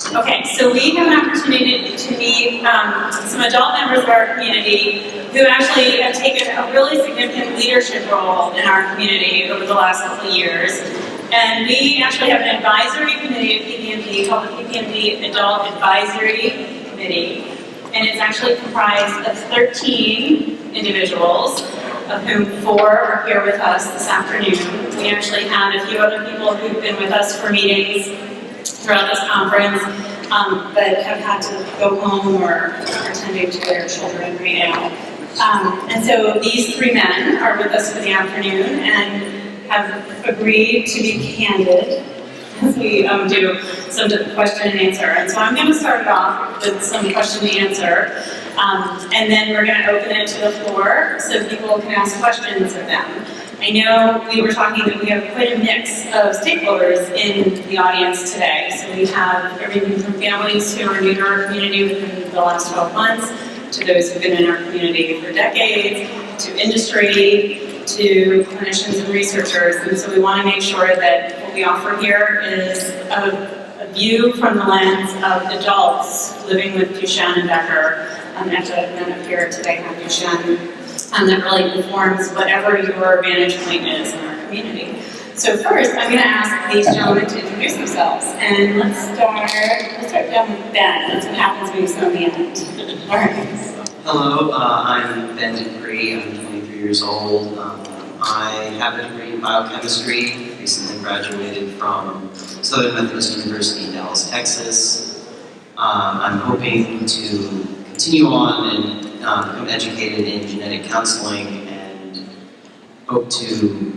Okay, so we have an opportunity to meet some adult members of our community who actually have taken a really significant leadership role in our community over the last couple of years. And we actually have an advisory committee at PPMD called the PPMD Adult Advisory Committee. And it's actually comprised of 13 individuals, of whom 4 are here with us this afternoon. We actually had a few other people who've been with us for meetings throughout this conference, but have had to go home or are attending to their children right now. And so these 3 men are with us for the afternoon and have agreed to be candid as we do some question and answer. And so I'm going to start it off with some question and answer, and then we're going to open it to the floor so people can ask questions of them. I know we were talking that we have quite a mix of stakeholders in the audience today. So we have everything from families who are new to our community within the last 12 months, to those who've been in our community for decades, to industry, to clinicians and researchers. And so we want to make sure that what we offer here is a view from the lens of adults living with Duchenne and Becker. Actually, none of here today have Duchenne. That really informs whatever your vantage point is in our community. So first, I'm going to ask these gentlemen to introduce themselves. And let's start down with Ben. That's what happens when you sit on the end. All right. Hello, I'm Ben Dupree. I'm 23 years old. I have a degree in biochemistry. Recently graduated from Southern Methodist University in Dallas, Texas. I'm hoping to continue on and become educated in genetic counseling and hope to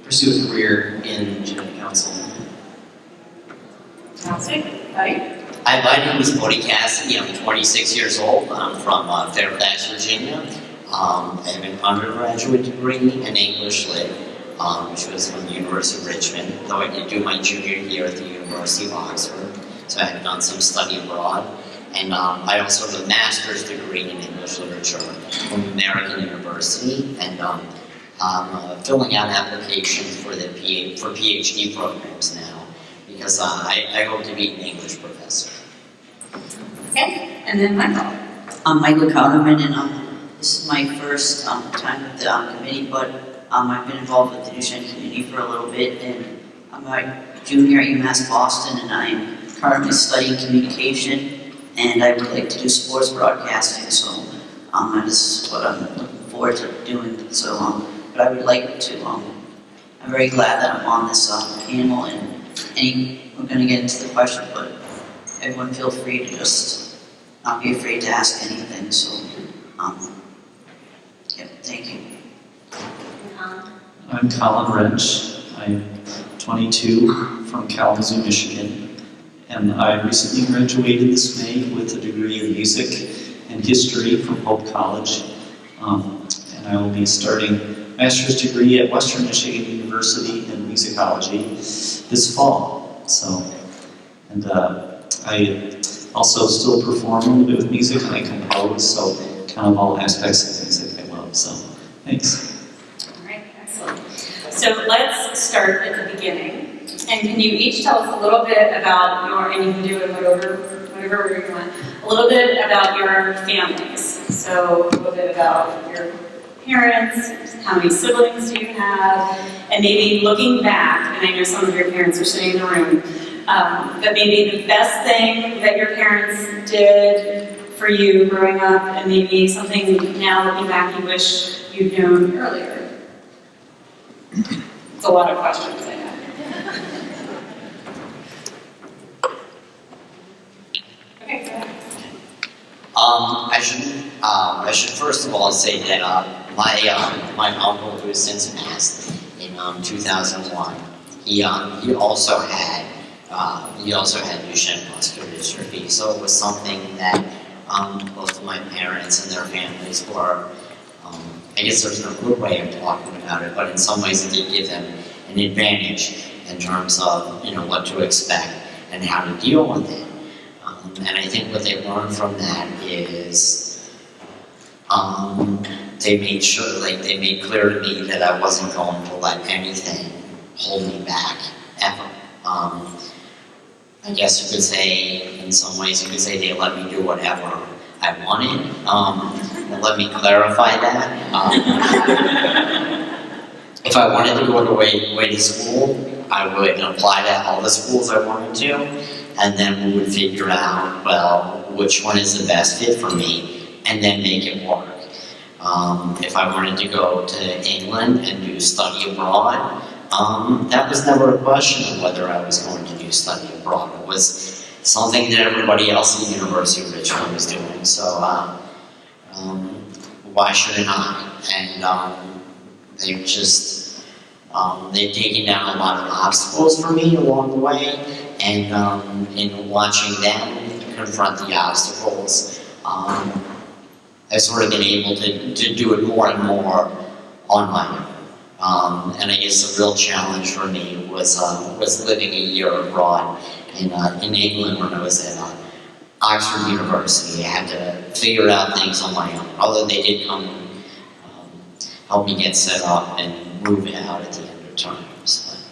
pursue a career in genetic counseling. Fantastic. Hi. Hi, my name is Modi Cassidy. I'm 26 years old. I'm from Fairfax, Virginia. I have an undergraduate degree in English Lit, which was from the University of Richmond, though I did do my junior year at the University of Oxford, so I have done some study abroad. And I also have a master's degree in English literature from American University, and I'm filling out applications for PhD programs now, because I hope to be an English professor. Okay, and then Michael. I'm Michael Kauderman, and this is my first time with the committee, but I've been involved with the Duchenne community for a little bit, and I'm a junior at UMass Boston, and I'm currently studying communication, and I would like to do sports broadcasting, so this is what I'm looking forward to doing. So, but I would like to, I'm very glad that I'm on this panel, and we're going to get into the question, but everyone feel free to just not be afraid to ask anything. So, yeah, thank you. I'm Colin Wrench. I'm 22 from Kalamazoo, Michigan. And I recently graduated this May with a degree in music and history from Hope College. And I will be starting a master's degree at Western Michigan University in musicology this fall. So, and I also still perform a little bit with music, and I compose, so kind of all aspects of music I love. So, thanks. All right, excellent. So let's start at the beginning. And can you each tell us a little bit about your, and you can do it whatever you want, a little bit about your families. So a little bit about your parents, how many siblings do you have, and maybe looking back, and I know some of your parents are sitting in the room, but maybe the best thing that your parents did for you growing up, and maybe something now looking back you wish you'd known earlier. It's a lot of questions I have. Okay, go ahead. I should first of all say that my uncle, who has since passed in 2001, he also had Duchenne muscular dystrophy. So it was something that both of my parents and their families were. I guess there's no good way of talking about it, but in some ways it did give them an advantage in terms of what to expect and how to deal with it. And I think what they learned from that is they made clear to me that I wasn't going to let anything hold me back, ever. I guess you could say, in some ways, you could say they let me do whatever I wanted. And let me clarify that. If I wanted to go away to school, I would apply to all the schools I wanted to, and then we would figure out, well, which one is the best fit for me, and then make it work. If I wanted to go to England and do study abroad, that was never a question of whether I was going to do study abroad. It was something that everybody else at the University of Richmond was doing, so why shouldn't I? And they've just, they've taken down a lot of obstacles for me along the way, and in watching them confront the obstacles, I've sort of been able to do it more and more on my own. And I guess the real challenge for me was living a year abroad in England when I was at Oxford University. I had to figure out things on my own, although they did come and help me get set up and move out at the end of terms.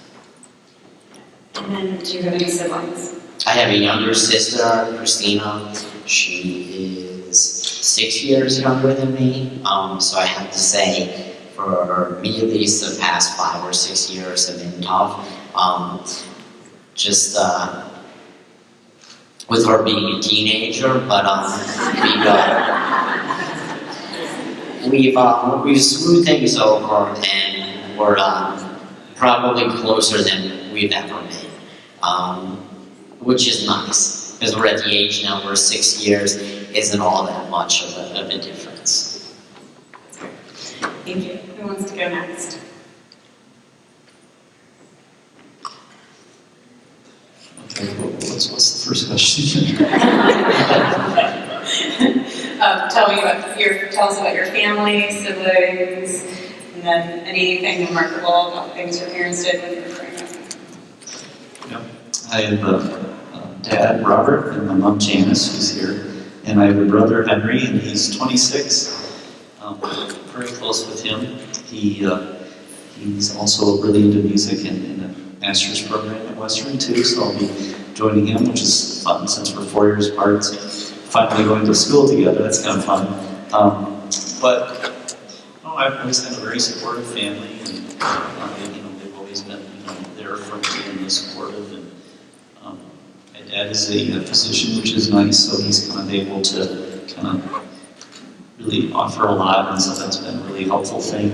And then, do you have any siblings? I have a younger sister, Christina. She is 6 years younger than me, so I have to say, for me at least, the past 5 or 6 years have been tough. Just with her being a teenager, but we've smoothed things over, and we're probably closer than we've ever been, which is nice, because we're at the age now where 6 years isn't all that much of a difference. Thank you. Who wants to go next? Okay, what's the first question? Tell us about your family, siblings, and then anything remarkable about things your parents did when you were growing up. Yep. I have a dad, Robert, and my mom, Janice, who's here. And I have a brother, Henry, and he's 26. Very close with him. He's also really into music and in a master's program at Western too, so I'll be joining him, which is fun since we're 4 years apart. So finally going to school together, that's kind of fun. I've always had a very supportive family, and they've always been there for me and supportive. And my dad is a physician, which is nice, so he's kind of able to kind of really offer a lot, and so that's been a really helpful thing.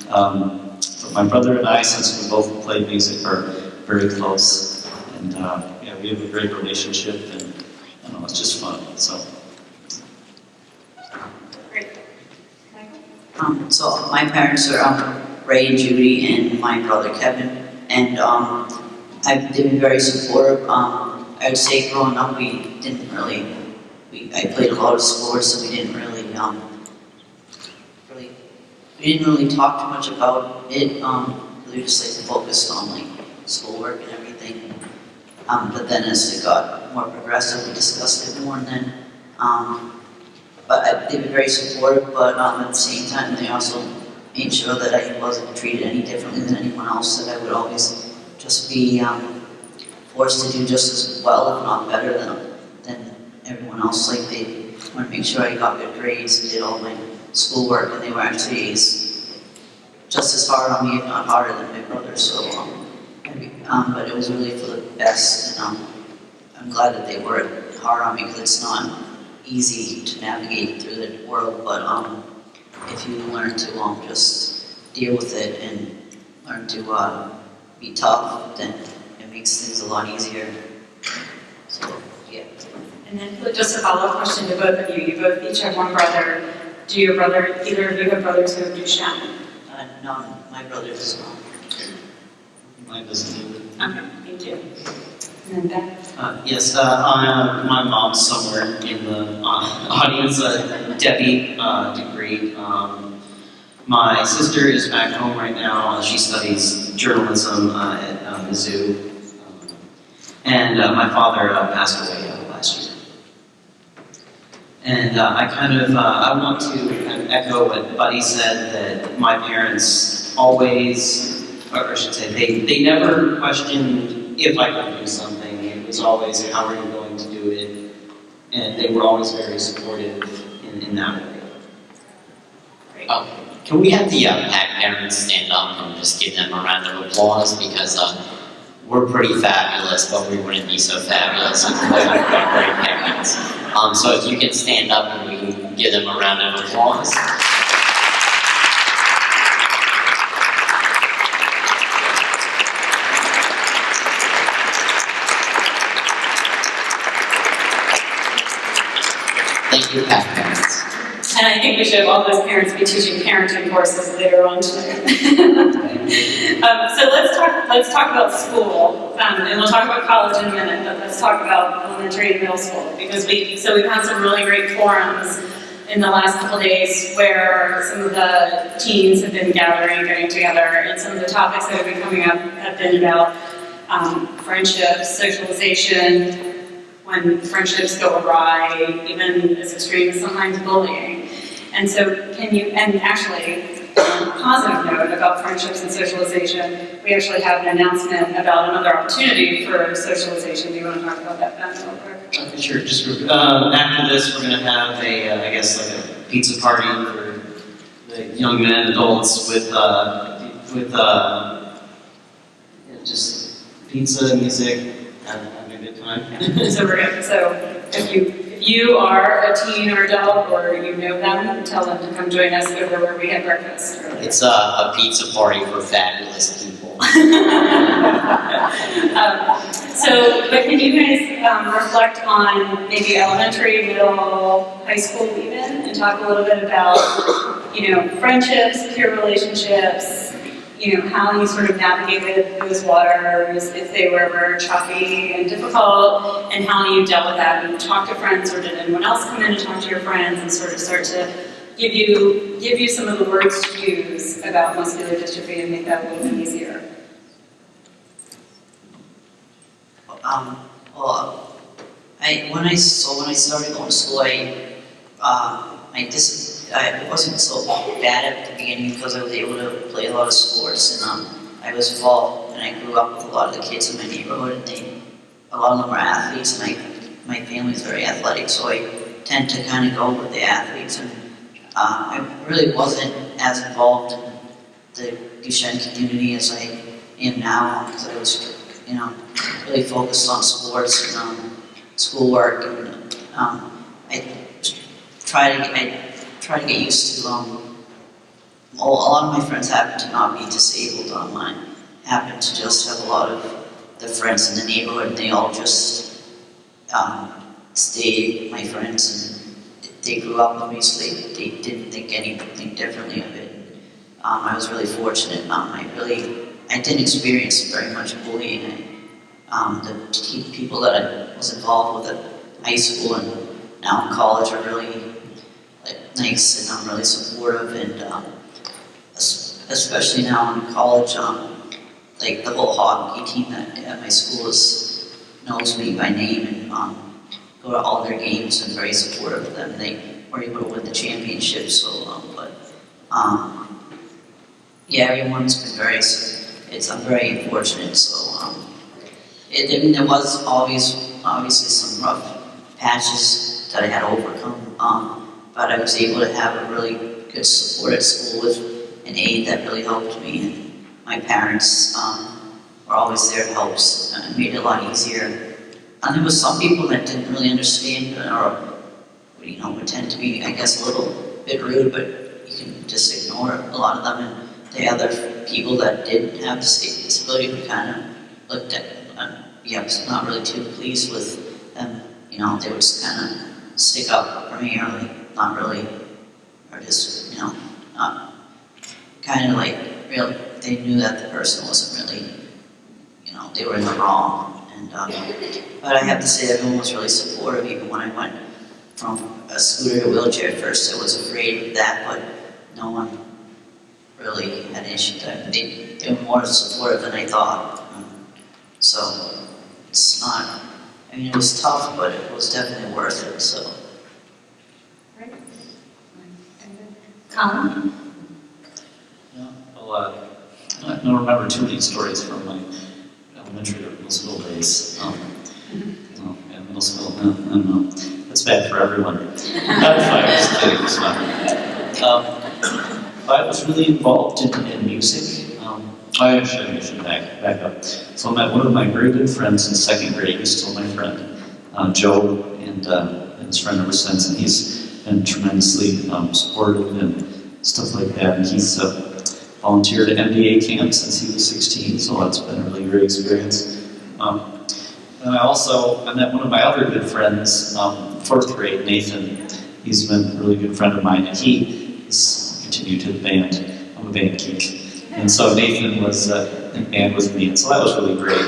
But my brother and I, since we both play music, are very close, and we have a great relationship, and it's just fun. So. Great. So my parents are Ray and Judy, and my brother Kevin, and they've been very supportive. I would say growing up, I played a lot of sports, so we didn't really talk too much about it. We just focused on schoolwork and everything. But then as it got more progressive, we discussed it more, and then they've been very supportive, but at the same time, they also made sure that I wasn't treated any differently than anyone else, that I would always just be forced to do just as well, if not better, than everyone else. They wanted to make sure I got good grades and did all my schoolwork, and they were actually just as hard on me, if not harder than my brother, so, but it was really for the best, and I'm glad that they were hard on me, because it's not easy to navigate through the world, but if you learn to just deal with it and learn to be tough, then it makes things a lot easier. So, yeah. And then just a follow-up question to both of you. You both each have one brother. Either of you have brothers who have Duchenne? No, my brother does not. Mine doesn't either. Okay, thank you. And then Ben? Yes, my mom's somewhere in the audience, Debbie degree. My sister is back home right now. She studies journalism at Mizzou. And my father passed away last year. And I want to kind of echo what Buddy said, that my parents always, or I should say, they never questioned if I could do something. It was always, how are you going to do it? And they were always very supportive in that way. Can we have the PAAC parents stand up and just give them a round of applause, because we're pretty fabulous, but we wouldn't be so fabulous if we weren't great parents. So if you can stand up and we can give them a round of applause. Thank you, PAAC parents. And I think we should have all those parents be teaching parenting courses later on today. So let's talk about school, and we'll talk about college in a minute, but let's talk about elementary and middle school, because we've had some really great forums in the last couple of days where some of the teens have been getting together, and some of the topics that have been coming up have been about friendships, socialization, when friendships go awry, even as extreme as sometimes bullying. And so actually, on a positive note about friendships and socialization, we actually have an announcement about another opportunity for socialization. Do you want to talk about that, Ben, real quick? Sure, just after this, we're going to have I guess like a pizza party for the young men and adults with just pizza, music, having a good time. So we're good. So if you are a teen or adult, or you know them, tell them to come join us over where we had breakfast earlier. It's a pizza party for fabulous people. But can you guys reflect on maybe elementary, middle, high school even, and talk a little bit about, friendships, peer relationships, how you sort of navigated those waters, if they were ever choppy and difficult, and how you dealt with that, and talk to friends, or did anyone else come in and talk to your friends and sort of start to give you some of the words to use about muscular dystrophy and make that a little bit easier? When I started going to school, I wasn't so bad at the beginning because I was able to play a lot of sports, and I was involved, and I grew up with a lot of the kids in my neighborhood, and a lot of them were athletes, and my family is very athletic, so I tend to kind of go with the athletes, and I really wasn't as involved in the Duchenne community as I am now, because I was, really focused on sports and schoolwork, and I try to get used to, a lot of my friends happen to not be disabled. I happen to just have a lot of the friends in the neighborhood, and they all just stayed my friends, and they grew up with me, so they didn't think anything differently of it. I was really fortunate. I didn't experience very much bullying. The people that I was involved with at high school and now in college are really nice, and I'm really supportive, and especially now in college, the whole hockey team at my school knows me by name, and go to all their games, and very supportive of them. They were able to win the championship, everyone's been I'm very fortunate, there was obviously some rough patches that I had to overcome, but I was able to have a really good support at school with an aide that really helped me, and my parents were always there to help, so it made it a lot easier. And there was some people that didn't really understand, or would tend to be, I guess, a little bit rude, but you can just ignore a lot of them, and the other people that didn't have disability who kind of looked at, was not really too pleased with them. They would just kind of stick up for me, or not really, or just, not kind of really, they knew that the person wasn't really, they were in the wrong. And but I have to say, everyone was really supportive. Even when I went from a scooter to a wheelchair at first, I was afraid of that, but no one really had an issue with that. They were more supportive than I thought. So it's not, it was tough, but it was definitely worth it, so. Right. Colin? I don't remember too many stories from my elementary or middle school days. Oh, yeah, middle school, I don't know. That's bad for everyone. Not if I was kidding, it's not. I was really involved in music. I should back up. So I met one of my very good friends in second grade, he's still my friend, Joe, and his friend ever since, and he's been tremendously supportive and stuff like that. And he's volunteered at MDA camp since he was 16, so that's been a really great experience. And I met one of my other good friends, fourth grade, Nathan. He's been a really good friend of mine, and he has continued to the band. I'm a band geek. And so Nathan was in band with me, and so that was really great.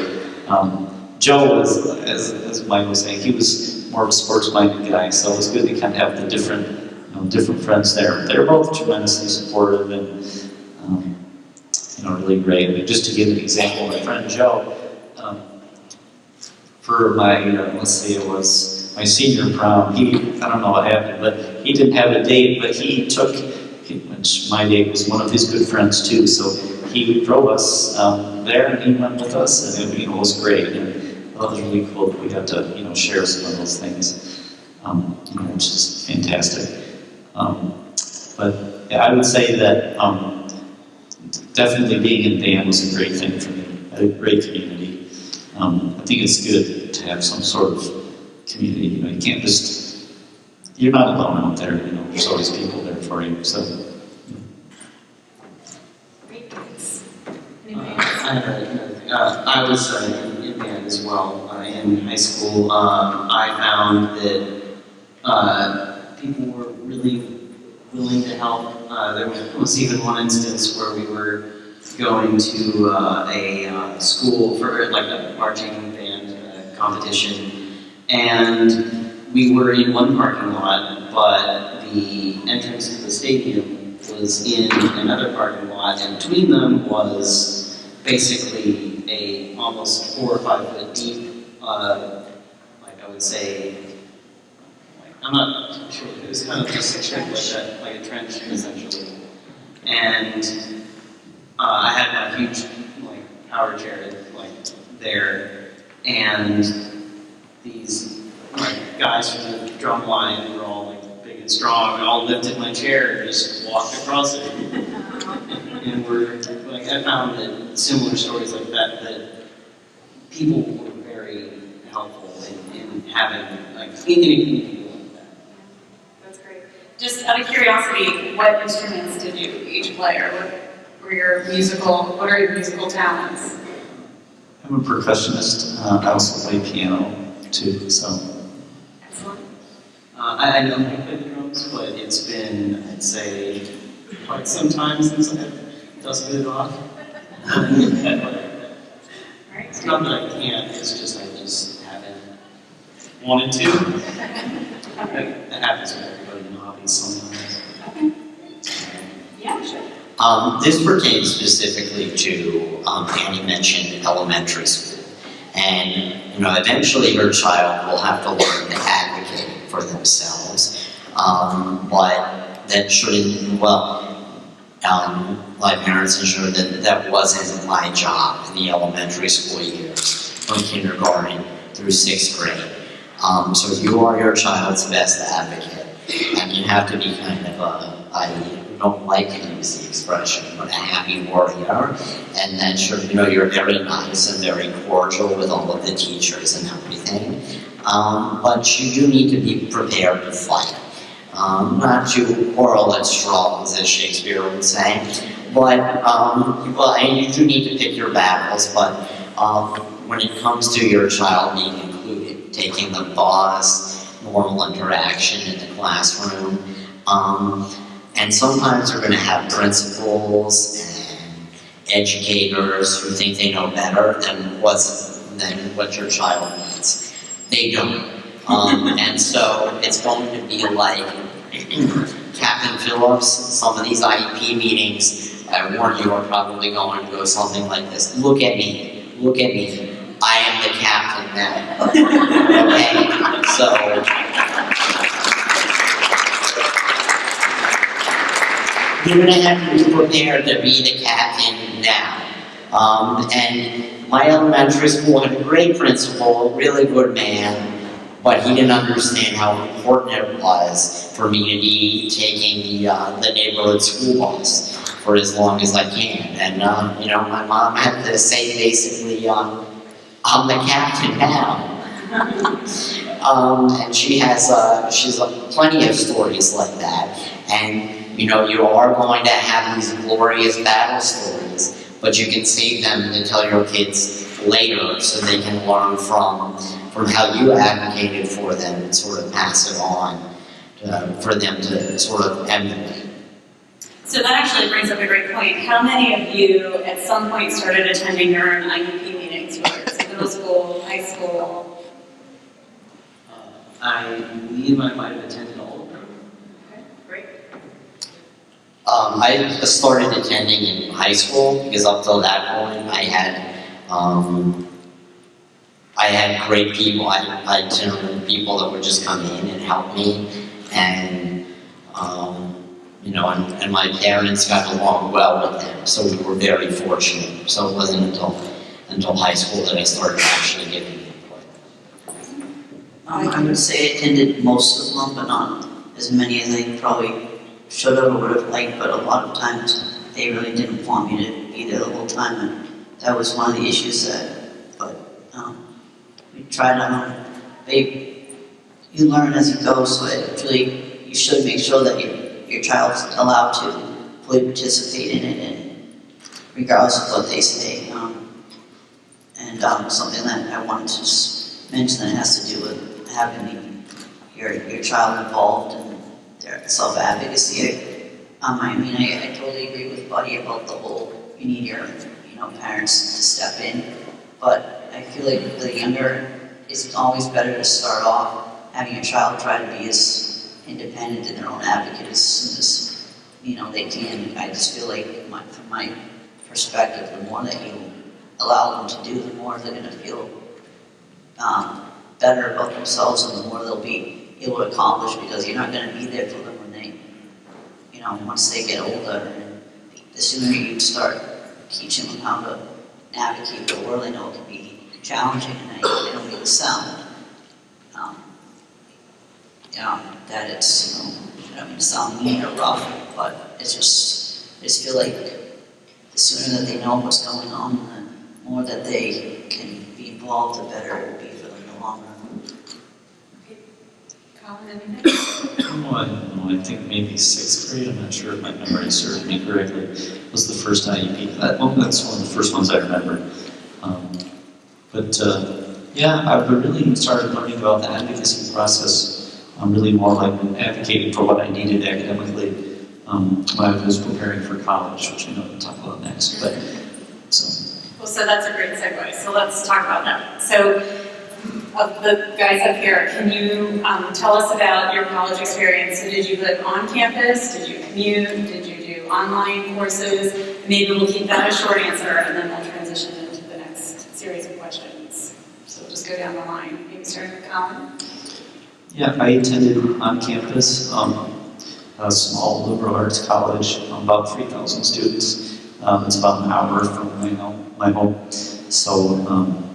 Joe was, as Mike was saying, he was more of a sports-minded guy, so it was good to kind of have the different friends there. They're both tremendously supportive and really great. I mean, just to give an example, my friend Joe, for my, let's say it was my senior prom, I don't know what happened, but he didn't have a date, but which my date was one of his good friends too, so he drove us there and he went with us, and it was great. And it was really cool that we got to share some of those things, which is fantastic. But yeah, I would say that definitely being in band was a great thing for me. I had a great community. I think it's good to have some sort of community. You can't you're not alone out there. There's always people there for you. So. Great, thanks. I was in band as well. In high school, I found that people were really willing to help. There was even one instance where we were going to a school for like a marching band competition, and we were in one parking lot, but the entrance to the stadium was in another parking lot, and between them was basically a almost 4 or 5 foot deep, I would say, I'm not sure, it was kind of just shaped like that, like a trench essentially. And I had my huge power chair there, and these guys from the drum line who were all big and strong, and all lifted my chair and just walked across it. And I found that similar stories like that people were very helpful in having meeting people like that. That's great. Just out of curiosity, what instruments did you each play, or what are your musical talents? I'm a percussionist. I also play piano too. So. Excellent. I know I play the drums, but it's been, I'd say, quite some time since I've dusted it off. It's not that I can't, it's just I just haven't wanted to. That happens with everybody in hobbies sometimes. Yeah, sure. This pertains specifically to, Annie mentioned elementary school. And, eventually your child will have to learn to advocate for themselves. But that shouldn't, my parents ensured that wasn't my job in the elementary school years, from kindergarten through 6th grade. So you are your child's best advocate, and you have to be kind of I don't like to use the expression, but a happy warrior, and then you're very nice and very cordial with all of the teachers and everything. But you do need to be prepared to fight. Not to quarrel at straws, as Shakespeare would say, but and you do need to pick your battles, but when it comes to your child being included, taking the bus, normal interaction in the classroom, and sometimes you're going to have principals and educators who think they know better than what your child needs. They don't. And so it's going to be like Captain Phillips, some of these IEP meetings, I warn you, are probably going to go something like this. Look at me. I am the captain now. Okay? So, you're going to have to be prepared to be the captain now. And my elementary school had a great principal, a really good man, but he didn't understand how important it was for me to be taking the neighborhood school bus for as long as I can. And you know, my mom had to say basically, I'm the captain now. And she has plenty of stories like that. And you know, you are going to have these glorious battle stories, but you can save them to tell your kids later so they can learn from how you advocated for them and sort of pass it on for them to sort of emulate. So that actually brings up a great point. How many of you at some point started attending your own IEP meetings, whether it's middle school, high school? I believe I might have attended all of them. Okay, great. I started attending in high school because up till that point I had great people. I had people that would just come in and help me, and you know, and my parents got along well with them, so we were very fortunate. So it wasn't until high school that I started actually giving input. I would say I attended most of them, but not as many as I probably should have or would have liked, but a lot of times they really didn't want me to be there the whole time, and that was one of the issues but we try to, you learn as you go, so you should make sure that your child's allowed to fully participate in it, and regardless of what they say. Something that I wanted to just mention that has to do with having your child involved in their self-advocacy. I totally agree with Buddy about the whole, you need your parents to step in, but I feel like the younger, it's always better to start off having your child try to be as independent and their own advocate as soon as they can. I just feel like from my perspective, the more that you allow them to do, the more they're going to feel better about themselves, and the more they'll be able to accomplish, because you're not going to be there for them when they, once they get older. And the sooner you start teaching them how to navigate the world, I know it can be challenging, and I don't mean to sound, that it's, I don't mean to sound mean or rough, but it's just, I just feel like the sooner that they know what's going on, and the more that they can be involved, the better it will be for them in the long run. Okay. Colin, anything? I don't know, I think maybe 6th grade, I'm not sure if my memory serves me correctly, was the first IEP. That's one of the first ones I remember. Yeah, I really started learning about the advocacy process, really more like advocating for what I needed academically when I was preparing for college, which I know we'll talk about next. Well, so that's a great segue. So let's talk about that. So, of the guys up here, can you tell us about your college experience? So did you live on campus? Did you commute? Did you do online courses? Maybe we'll keep that a short answer, and then we'll transition into the next series of questions. So just go down the line. Maybe starting with Colin. Yeah, I attended on campus a small liberal arts college, about 3,000 students. It's about an hour from my home, so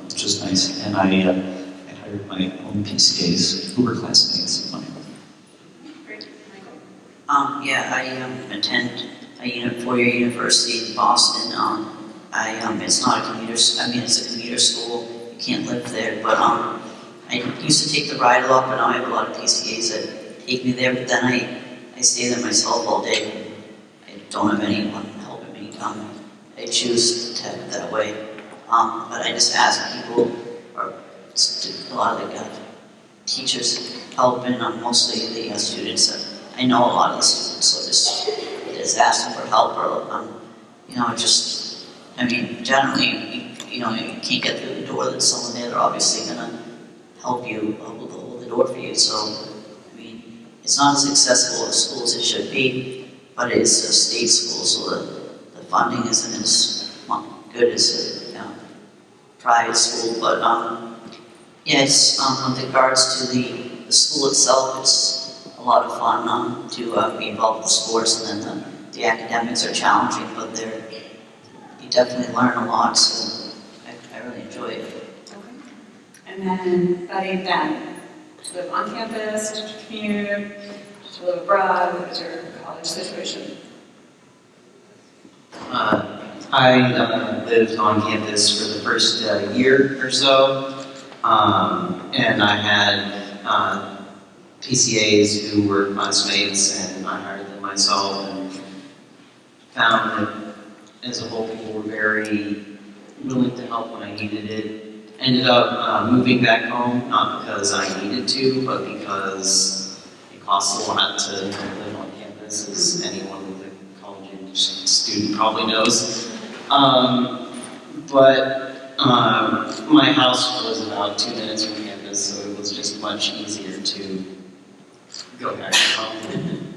which is nice. And I hired my own PCAs who were classmates of mine. Great, Michael. I attend a four-year university in Boston. It's not a commuter. It's a commuter school. You can't live there, but I used to take the ride a lot, but now I have a lot of PCAs that take me there. But then I stay there myself all day. I don't have anyone helping me. I choose to have it that way. But I just ask people, or a lot of the teachers help, and mostly the students. I know a lot of the students, so just ask them for help, or generally, you can't get through the door. There's someone there. They're obviously gonna help you, hold the door for you. So, it's not as accessible as schools it should be, but it is a state school, so the funding isn't as good as a private school. But it's with regards to the school itself, it's a lot of fun to be involved with sports, and then the academics are challenging, but you definitely learn a lot. So I really enjoy it. Okay. And then Buddy and Ben, to live on campus, to commute, to live abroad, what is your college situation? I lived on campus for the first year or so, and I had PCAs who were classmates, and I hired them myself, and found that as a whole people were very willing to help when I needed it. Ended up moving back home, not because I needed to, but because it costs a lot to live on campus, as anyone with a college student probably knows. But my house was about 2 minutes from campus, so it was just much easier to go back home.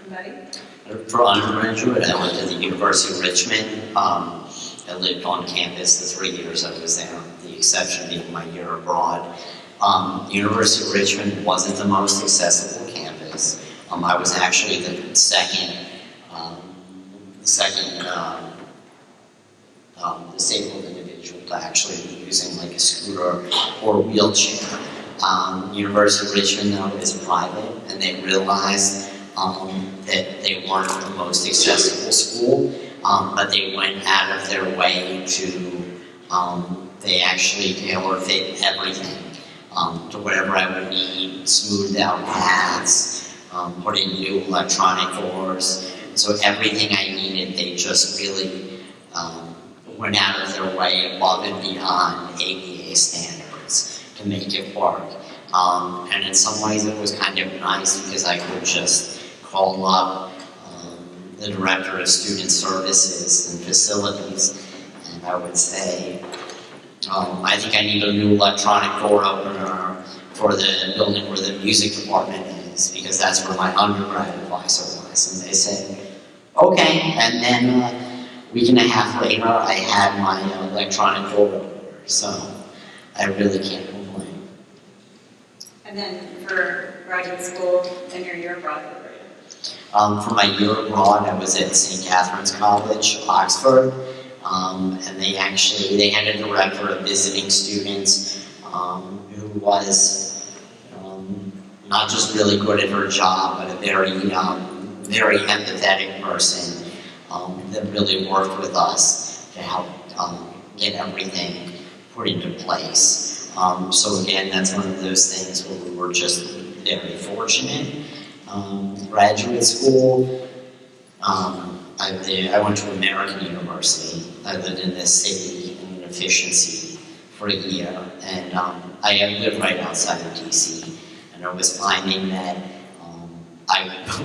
Buddy? For undergraduate, I went to the University of Richmond. I lived on campus the 3 years I was there, the exception being my year abroad. The University of Richmond wasn't the most accessible campus. I was actually the second disabled individual to actually be using like a scooter or a wheelchair. University of Richmond though is private, and they realized that they weren't the most accessible school, but they went out of their way to, they actually tailor-fit everything to whatever I would need, smoothed out paths, put in new electronic doors. So everything I needed, they just really went out of their way above and beyond ADA standards to make it work. And in some ways it was kind of nice because I could just call up the Director of Student Services and Facilities, and I would say, I think I need a new electronic door opener for the building where the music department is, because that's where my undergrad advisor was. And they said, okay. And then a week and a half later, I had my electronic door opener. So I really can't complain. And then for graduate school and your year abroad, where were you? For my year abroad, I was at St. Catherine's College, Oxford, and they had a director of visiting students who was not just really good at her job, but a very empathetic person that really worked with us to help get everything put into place. So again, that's one of those things where we were just very fortunate. Graduate school, I went to American University. I lived in this city in efficiency for a year, and I lived right outside of DC, and I was finding that I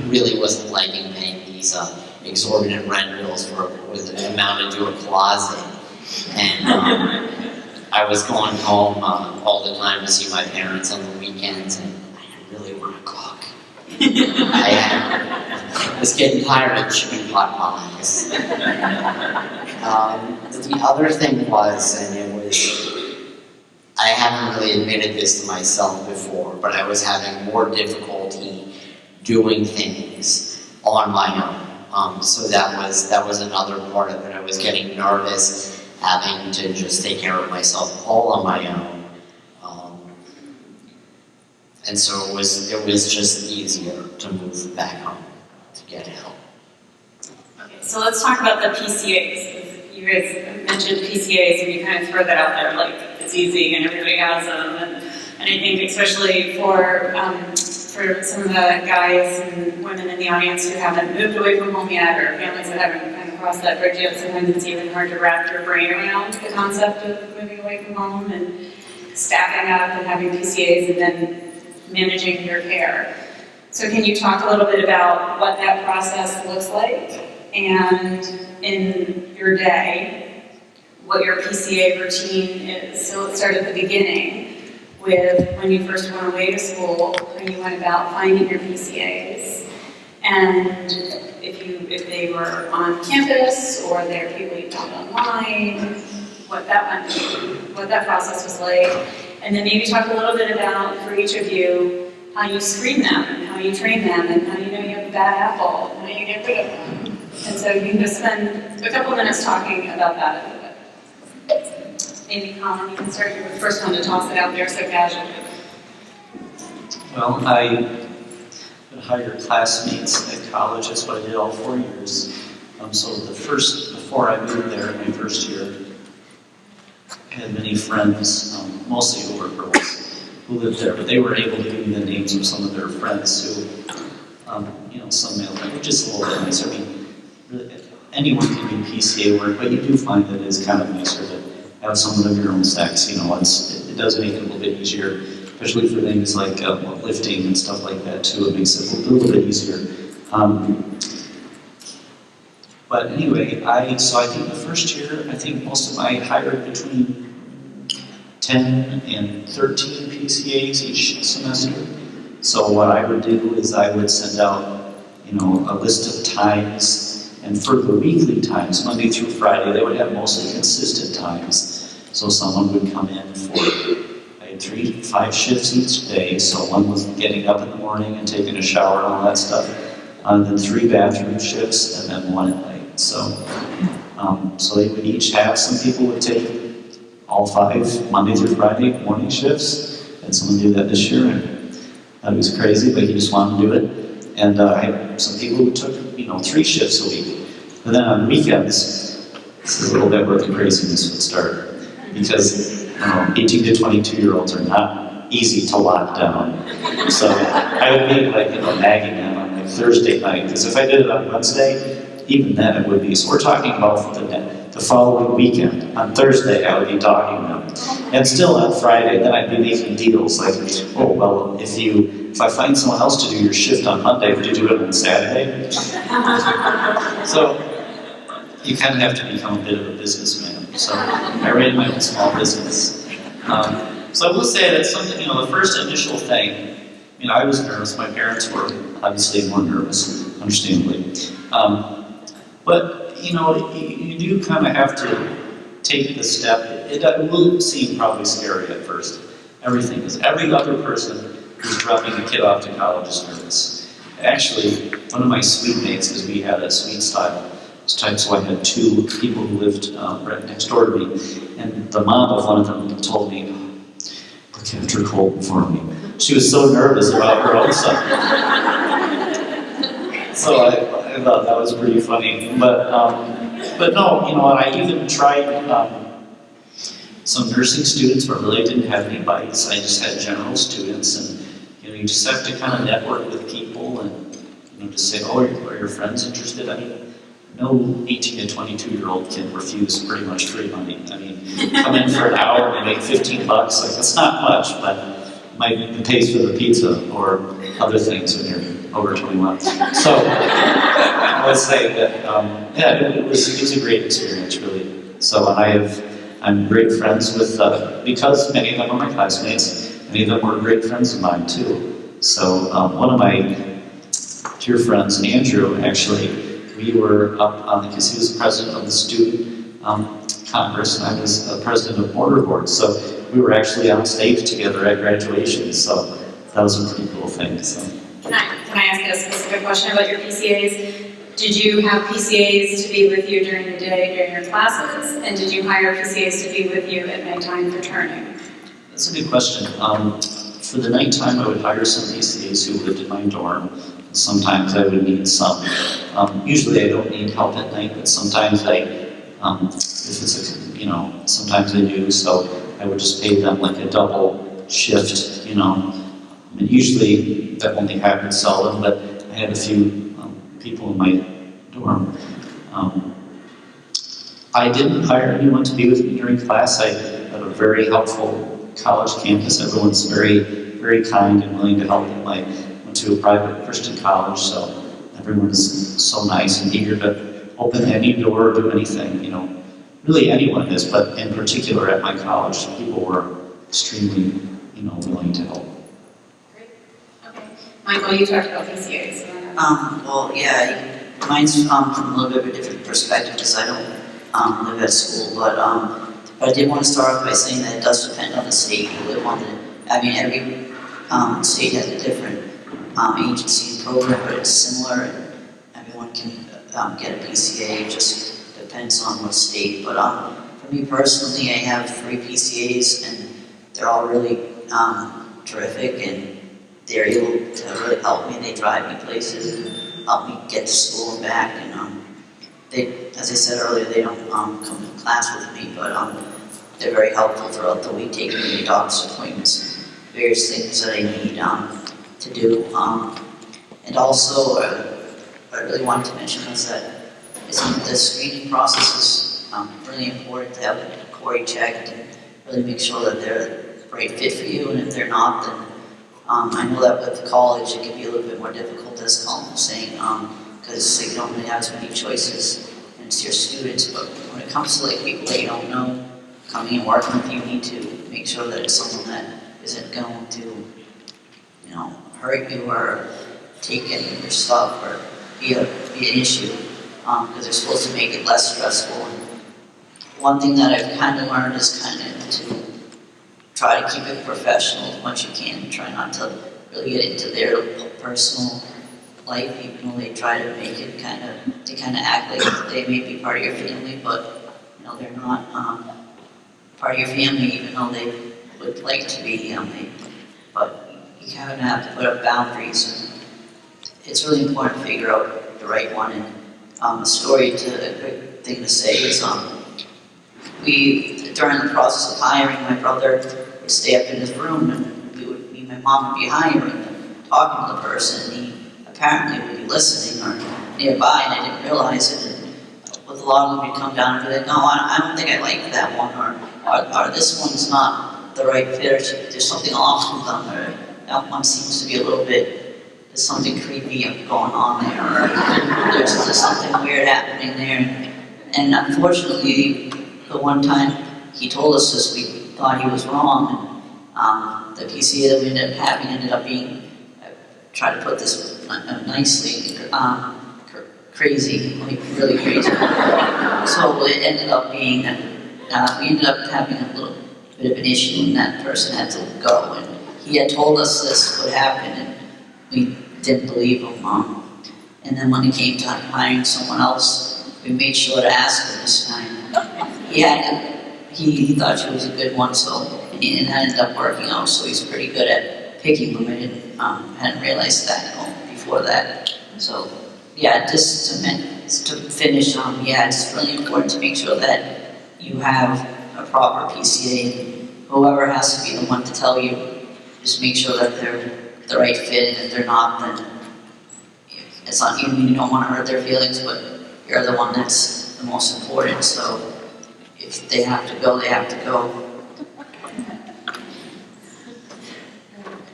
really wasn't liking paying these exorbitant rent bills with an amount to do a closet, and I was going home all the time to see my parents on the weekends, and I didn't really want to cook. I was getting tired of chicken pot pies. The other thing was, and it was, I haven't really admitted this to myself before, but I was having more difficulty doing things on my own. So that was another part of it. I was getting nervous, having to just take care of myself all on my own. And so it was just easier to move back home to get help. Okay, so let's talk about the PCAs. You guys mentioned PCAs, and you kind of throw that out there like it's easy and everybody has them. And I think especially for some of the guys and women in the audience who haven't moved away from home yet, or families that haven't kind of crossed that bridge yet, sometimes it's even hard to wrap your brain around the concept of moving away from home and staffing up and having PCAs and then managing your care. So can you talk a little bit about what that process looks like, and in your day, what your PCA routine is? So let's start at the beginning with when you first went away to school, how you went about finding your PCAs, and if they were on campus or they're people you found online, what that process was like. And then maybe talk a little bit about, for each of you, how you screen them, and how you train them, and how you know you have a bad apple, and how you get rid of them. And so you can just spend a couple minutes talking about that a little bit. Amy Collin, you can start. You're the first one to toss it out there so casually. Well, I would hire classmates at college. That's what I did all 4 years. So before I moved there in my first year, I had many friends, mostly older girls, who lived there, but they were able to give me the names of some of their friends who, some male friends, just a little bit nicer. I mean, really, anyone can do PCA work, but you do find that it is kind of nicer to have someone of your own sex. It does make it a little bit easier, especially for things like lifting and stuff like that too. It makes it a little bit easier. But anyway, I think the first year, I think most of I hired between 10 and 13 PCAs each semester. So what I would do is I would send out, a list of times, and for the weekly times, Monday through Friday, they would have mostly consistent times. So someone would come in for, I had 5 shifts each day, so one was getting up in the morning and taking a shower and all that stuff, and then 3 bathroom shifts, and then 1 at night. So they would each have, some people would take all 5 Monday through Friday morning shifts, and someone did that this year, and that was crazy, but he just wanted to do it. And I had some people who took, 3 shifts a week. But then on weekends, this is a little bit where the craziness would start. Because 18 to 22-year-olds are not easy to lock down. So I would be nagging them on Thursday night. Because if I did it on Wednesday, even then it would be. So we're talking about the following weekend. On Thursday, I would be dogging them. And still on Friday, then I'd be making deals like, oh, well, if I find someone else to do your shift on Monday, would you do it on Saturday? So you kind of have to become a bit of a businessman. So I ran my own small business. So I will say that something, the first initial thing, I was nervous. My parents were obviously more nervous, understandably. But, you do kind of have to take the step. It will seem probably scary at first. Everything is. Every other person who's dropping a kid off to college is nervous. Actually, one of my suite mates, because we had a suite style type, so I had 2 people who lived right next door to me, and the mom of one of them told me, look after Colton for me. She was so nervous about her own son. So I thought that was pretty funny. But no, I even tried some nursing students, but really didn't have any bites. I just had general students, and you just have to kind of network with people and just say, oh, are your friends interested? I mean, no 18 to 22-year-old can refuse pretty much free money. I mean, come in for an hour and make $15. That's not much, but it pays for the pizza or other things when you're over 21. So I would say that, it was a great experience, really. So I'm great friends with, because many of them are my classmates, many of them were great friends of mine too. So one of my dear friends, Andrew, actually, we were up on because he was the president of the student congress, and I was president of mortar board. So we were actually on stage together at graduation. So that was a pretty cool thing. So. Can I ask a specific question about your PCAs? Did you have PCAs to be with you during the day during your classes? And did you hire PCAs to be with you at nighttime for turning? That's a good question. For the nighttime, I would hire some PCAs who lived in my dorm. Sometimes I would need some. Usually I don't need help at night, but sometimes sometimes I do. So I would just pay them like a double shift, usually that only happens seldom, but I had a few people in my dorm. I didn't hire anyone to be with me during class. I have a very helpful college campus. Everyone's very, very kind and willing to help them. I went to a private Christian college, so everyone is so nice and eager to open any door or do anything, Really anyone is, but in particular at my college, people were extremely, willing to help. Great. Okay. Michael, you talked about PCAs. Well, yeah, mine's from a little bit of a different perspective because I don't live at school, but I did want to start off by saying that it does depend on the state you live on. Every state has a different agency and program, but it's similar, and everyone can get a PCA. It just depends on what state. But for For me personally, I have 3 PCAs, and they're all really terrific, and they're able to really help me. They drive me places and help me get to school and back. And they, as I said earlier, they don't come to class with me, but they're very helpful throughout the week, taking me to doctor's appointments and various things that I need to do. And also, what I really wanted to mention was that the screening process is really important to have a Corey checked and really make sure that they're the right fit for you, and if they're not, then I know that with college it can be a little bit more difficult, as Colin was saying, because you don't really have as many choices, and it's your students, but when it comes to like people that you don't know coming and working with you, need to make sure that it's someone that isn't going to, you know, hurt you or take any of your stuff or be an issue, because they're supposed to make it less stressful. And one thing that I've kind of learned is kind of to try to keep it professional as much as you can. Try not to really get into their personal life, even though they try to make it kind of act like they may be part of your family, but you know they're not part of your family, even though they would like to be. But you kind of have to put up boundaries, and it's really important to figure out the right one. And a quick thing to say is during the process of hiring, my brother would stay up in his room, and me and my mom would be hiring and talking to the person, and he apparently would be listening or nearby, and I didn't realize it. And with a lot of them, he'd come down and be like, "No, I don't think I like that one," or "This one's not the right fit, or there's something off with them," or "That one seems to be a little bit, there's something creepy going on there," or "There's something weird happening there." And unfortunately, the one time he told us this, we thought he was wrong, and the PCA that we ended up being, I try to put this nicely, crazy, like really crazy. So it ended up being, we ended up having a little bit of an issue, and that person had to go. And he had told us this would happen, and we didn't believe him. And then when it came time hiring someone else, we made sure to ask him this time. He thought she was a good one, so and that ended up working out. So he's pretty good at picking them. I hadn't realized that before that. So yeah, just to finish, it's really important to make sure that you have a proper PCA. And whoever has to be the one to tell you, just make sure that they're the right fit. And if they're not, then it's not you. You don't want to hurt their feelings, but you're the one that's the most important. So if they have to go, they have to go.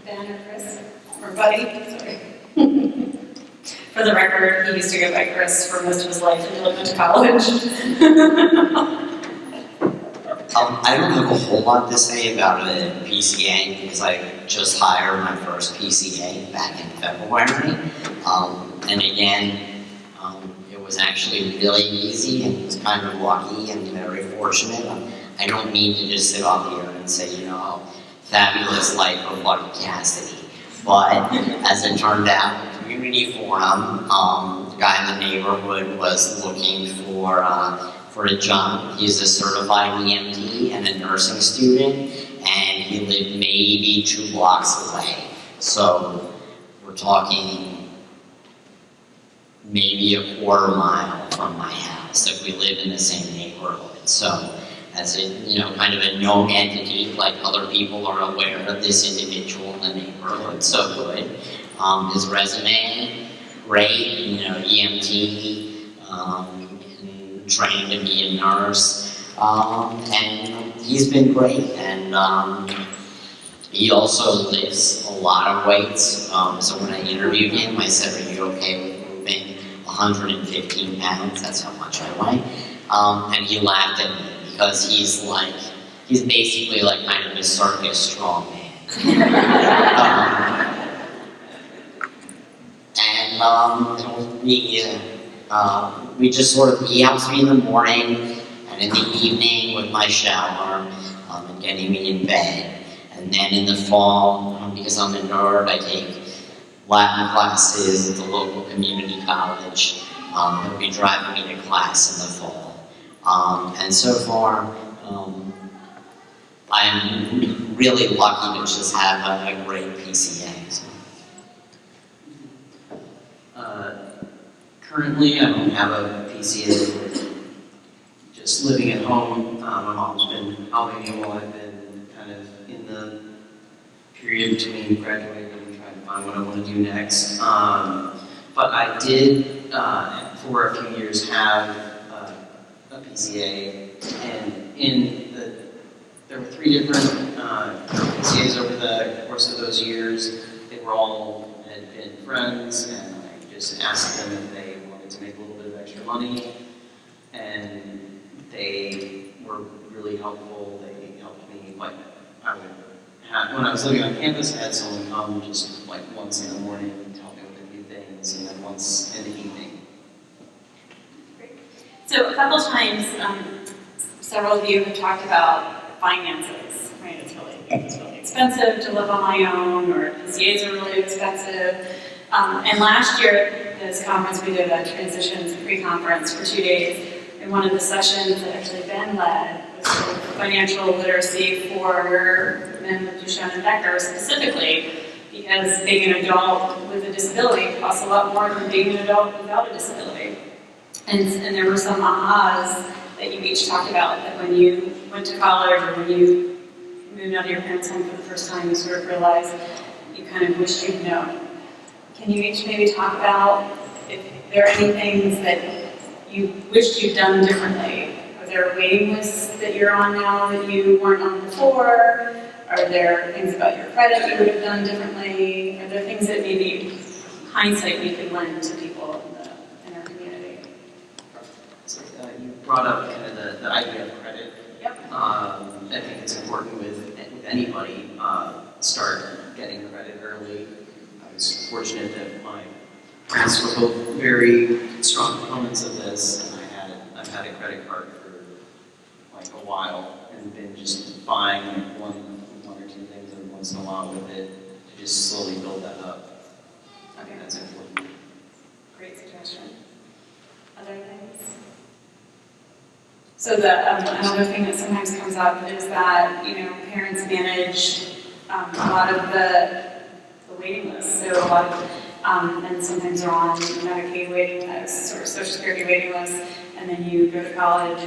Ben or Chris? Or Buddy? Sorry. For the record, he used to go by Chris for most of his life until he went to college. I don't have a whole lot to say about the PCA because I just hired my first PCA back in February. And again, it was actually really easy and was kind of lucky and very fortunate. I don't mean to just sit up here and say, fabulous life of Buddy Cassidy. But as it turned out, community forum, the guy in the neighborhood was looking for a job. He's a certified EMT and a nursing student, and he lived maybe 2 blocks away. So we're talking maybe a quarter mile from my house if we live in the same neighborhood. So as a kind of a known entity, like other people are aware of this individual in the neighborhood, so good. His resume, great, EMT, trained to be a nurse, and he's been great. And he also lifts a lot of weights. So when I interviewed him, I said, "Are you okay with moving 115 pounds? That's how much I weigh." And he laughed at me because he's basically like kind of a circus strongman. We just sort of, he helps me in the morning and in the evening with my shower and getting me in bed. And then in the fall, because I'm a nerd, I take Latin classes at the local community college. He'll be driving me to class in the fall. And so far, I'm really lucky to just have a great PCA. So. Currently, I don't have a PCA. Just living at home. My mom's been helping me while I've been kind of in the period between graduating and trying to find what I want to do next. But I did, for a few years, have a PCA, and there were 3 different PCAs over the course of those years. They were all had been friends, and I just asked them if they wanted to make a little bit of extra money, and they were really helpful. They helped me, like, when I was living on campus, I had someone come just like once in the morning and tell me what to do things, and then once in the evening. Great. So a couple times, several of you have talked about finances, right? It's really expensive to live on my own, or PCAs are really expensive. And last year at this conference, we did a transitions pre-conference for 2 days. And one of the sessions that actually Ben led was sort of financial literacy for men with Duchenne and Becker specifically, because being an adult with a disability costs a lot more than being an adult without a disability. And there were some ahas that you each talked about, that when you went to college or when you moved out of your parents' home for the first time, you sort of realized you kind of wished you'd known. Can you each maybe talk about if there are any things that you wished you'd done differently? Are there waiting lists that you're on now that you weren't on before? Are there things about your credit you would have done differently? Are there things that maybe hindsight we could lend to people in our community? So, you brought up kind of the idea of credit. Yep. I think it's important with anybody, start getting credit early. I was fortunate that my parents were both very strong proponents of this, and I've had a credit card for like a while, and been just buying like one or two things every once in a while with it to just slowly build that up. I think that's important. Great suggestion. Other things? So another thing that sometimes comes up is that, parents manage a lot of the waiting lists. So a lot of and sometimes they're on Medicaid waiting lists or Social Security waiting lists, and then you go to college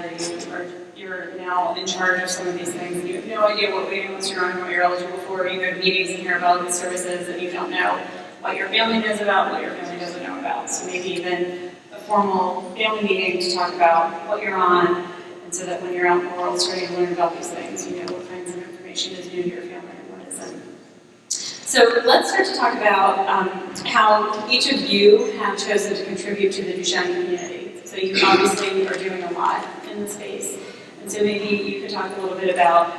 or you're now in charge of some of these things, and you have no idea what waiting list you're on, what you're eligible for. You go to meetings and hear about these services, and you don't know what your family knows about, what your family doesn't know about. So maybe even a formal family meeting to talk about what you're on, and so that when you're out in the world starting to learn about these things, you know what kinds of information is new to your family and what isn't. So let's start to talk about how each of you have chosen to contribute to the Duchenne community. So you obviously are doing a lot in the space. And so maybe you could talk a little bit about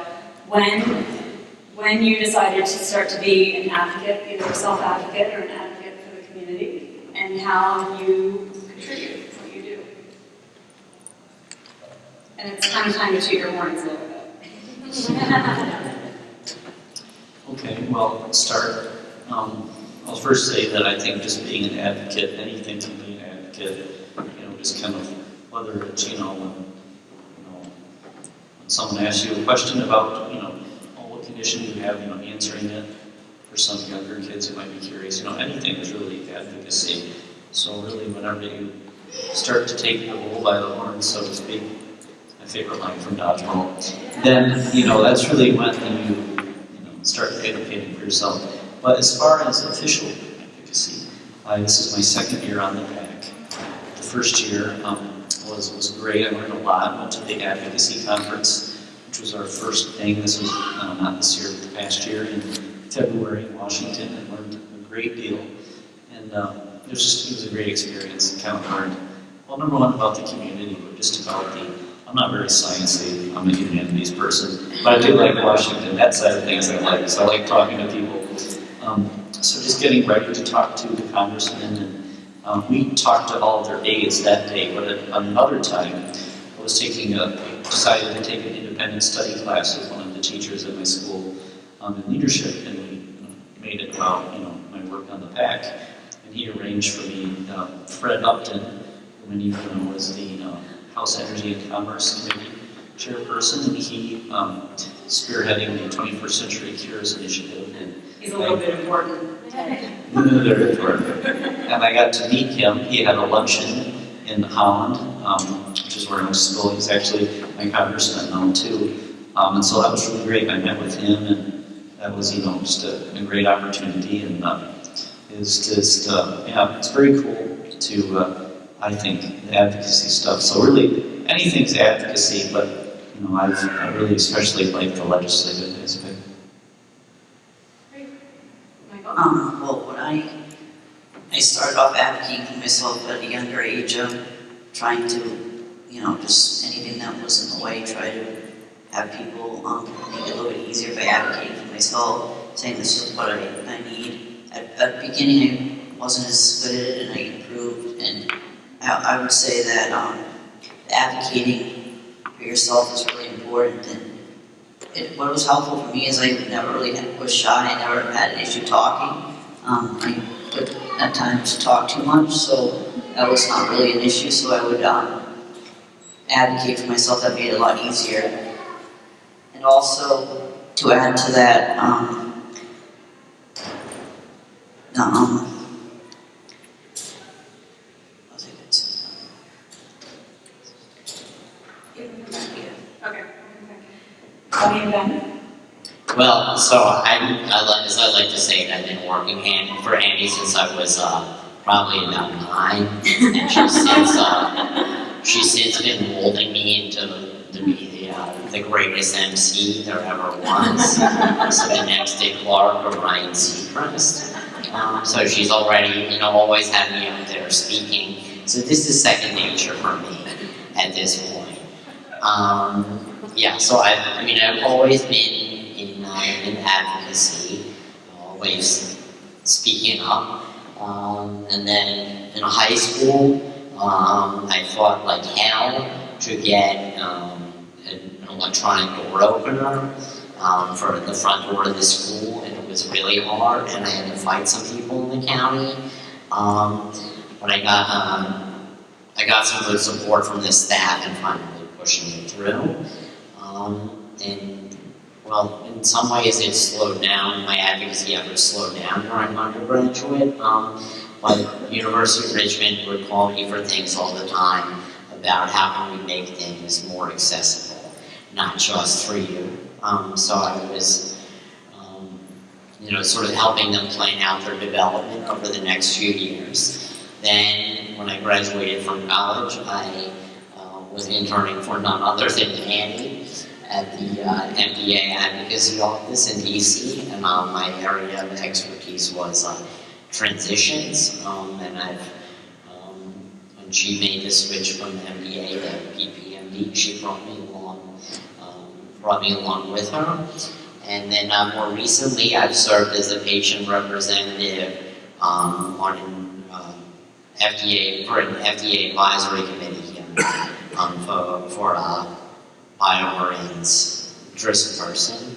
when you decided to start to be an advocate, either a self-advocate or an advocate for the community, and how you contribute, what you do. And it's kind of time to toot your horns a little bit. Okay, well, let's start. I'll first say that I think just being an advocate, anything to be an advocate, just kind of, whether it's, when someone asks you a question about, what condition you have, answering it. For some younger kids who might be curious, anything is really advocacy. So really, whenever you start to take the bull by the horns, so to speak, my favorite line from Dodgeball, then, that's really when you start advocating for yourself. But as far as official advocacy, this is my second year on the PAAC. The first year was great. I learned a lot. Went to the advocacy conference, which was our first thing. This was not this year, but the past year in February in Washington, and learned a great deal. And it was a great experience. Kind of learned, well, number one, about the community, but just about I'm not very sciencey. I'm a humanities person, but I do like Washington. That side of things I like. So I like talking to people. So just getting ready to talk to the congressmen, and we talked to all of their aides that day. But at another time, I was decided to take an independent study class with one of the teachers at my school in leadership, and we made it about my work on the PAAC. And he arranged for me Fred Upton, who many of you know was the House Energy and Commerce Committee chairperson, and he spearheading the 21st Century Cures Initiative. And He's a little bit important. very important. And I got to meet him. He had a luncheon in Holland, which is where I went to school. He's actually my congressman now too. And so that was really great. I met with him, and that was, just a great opportunity. And it's just, it's very cool to, I think, the advocacy stuff. So really, anything's advocacy, but I really especially like the legislative aspect. Well, when I started off advocating for myself at a younger age, trying to, just anything that was in the way, try to have people make it a little bit easier by advocating for myself, saying this is what I need. At the beginning, I wasn't as good at it, and I improved, and I would say that advocating for yourself is really important. And what was helpful for me is I never really was shy. I never had an issue talking. I would at times talk too much, so that was not really an issue. So I would advocate for myself. That made it a lot easier. And also, to add to that, Okay. Well, so as I like to say, I've been working for Annie since I was probably about 9, and she's since been molding me to be the greatest MC there ever was. So the next Dick Clark or Ryan Seacrest. So she's already, always had me out there speaking. So this is second nature for me at this point. So I've always been in advocacy, always speaking up. And then in high school, I fought like hell to get an electronic door opener for the front door of the school, and it was really hard, and I had to fight some people in the county. But I got some good support from the staff and finally pushing it through. In some ways it slowed down, my advocacy efforts slowed down during undergraduate, but University of Richmond would call me for things all the time about how can we make things more accessible, not just for you. So I was, sort of helping them plan out their development over the next few years. Then, when I graduated from college, I was interning for none other than Annie at the MDA Advocacy Office in DC, and my area of expertise was transitions. And when she made the switch from MDA to PPMD, she brought me along with her. And then more recently, I've served as a patient representative for an FDA Advisory Committee for BioMarin's DRIS person.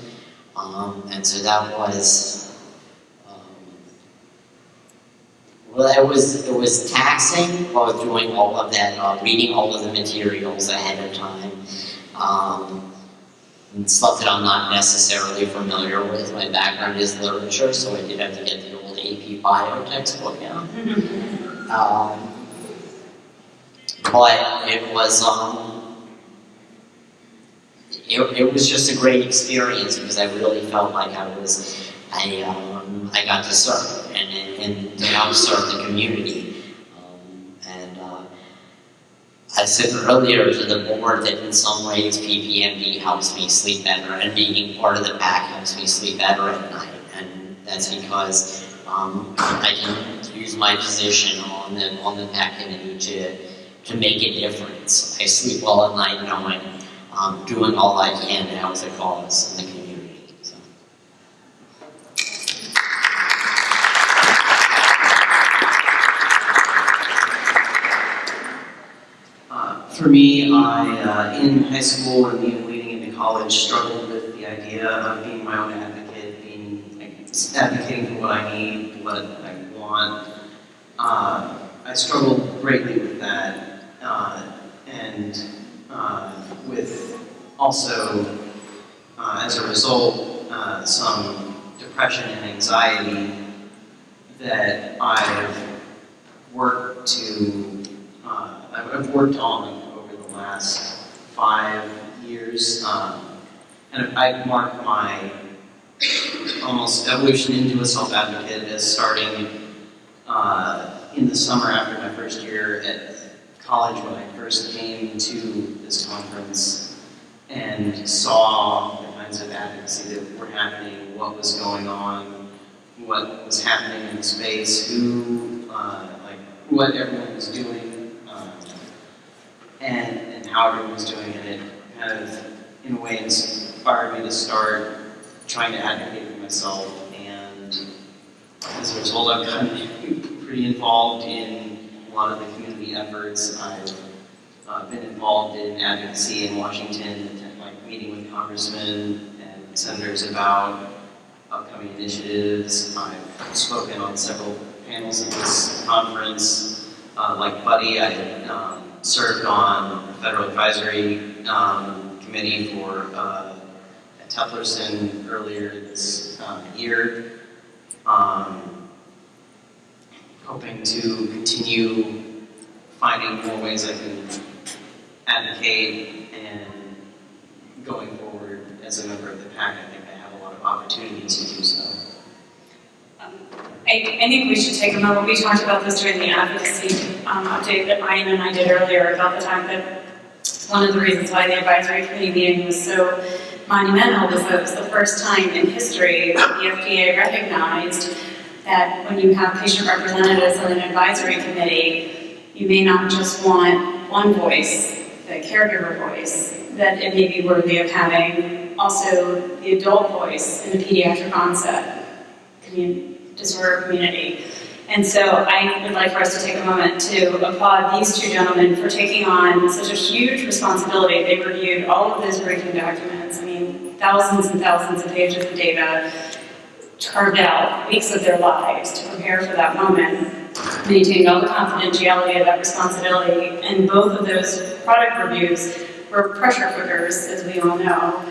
And so that was, it was taxing while doing all of that, reading all of the materials ahead of time. And stuff that I'm not necessarily familiar with. My background is literature, so I did have to get the old AP Bio textbook out. But it was just a great experience because I really felt like I got to serve and to help serve the community. I said earlier to the board that in some ways PPMD helps me sleep better, and being part of the PAAC helps me sleep better at night. And that's because I can use my position on the PAAC committee to make a difference. I sleep well at night knowing I'm doing all I can to help the cause in the community. So. For me, I, in high school and even leading into college, struggled with the idea of being my own advocate, advocating for what I need, what I want. I struggled greatly with that, and with also, as a result, some depression and anxiety that I've worked on over the last 5 years. And I've marked my almost evolution into a self-advocate as starting in the summer after my first year at college when I first came to this conference and saw the kinds of advocacy that were happening, what was going on, what was happening in the space, what everyone was doing, and how everyone was doing it. It kind of, in a way, inspired me to start trying to advocate for myself, and as a result, I've gotten pretty involved in a lot of the community efforts. I've been involved in advocacy in Washington, like meeting with congressmen and senators about upcoming initiatives. I've spoken on several panels at this conference. Like Buddy, I had served on the Federal Advisory Committee for Teplerson earlier this year. Hoping to continue finding more ways I can advocate, and going forward as a member of the PAAC, I think I have a lot of opportunities to do so. I think we should take a moment. We talked about this during the advocacy update that Ryan and I did earlier about the fact that one of the reasons why the advisory committee meeting was so monumental was that it was the first time in history that the FDA recognized that when you have patient representatives on an advisory committee, you may not just want one voice, the caregiver voice, that it may be worthy of having also the adult voice in the pediatric onset disorder community. And so I would like for us to take a moment to applaud these two gentlemen for taking on such a huge responsibility. They reviewed all of those briefing documents, thousands and thousands of pages of data, carved out weeks of their lives to prepare for that moment, maintained all the confidentiality of that responsibility, and both of those product reviews were pressure cookers, as we all know,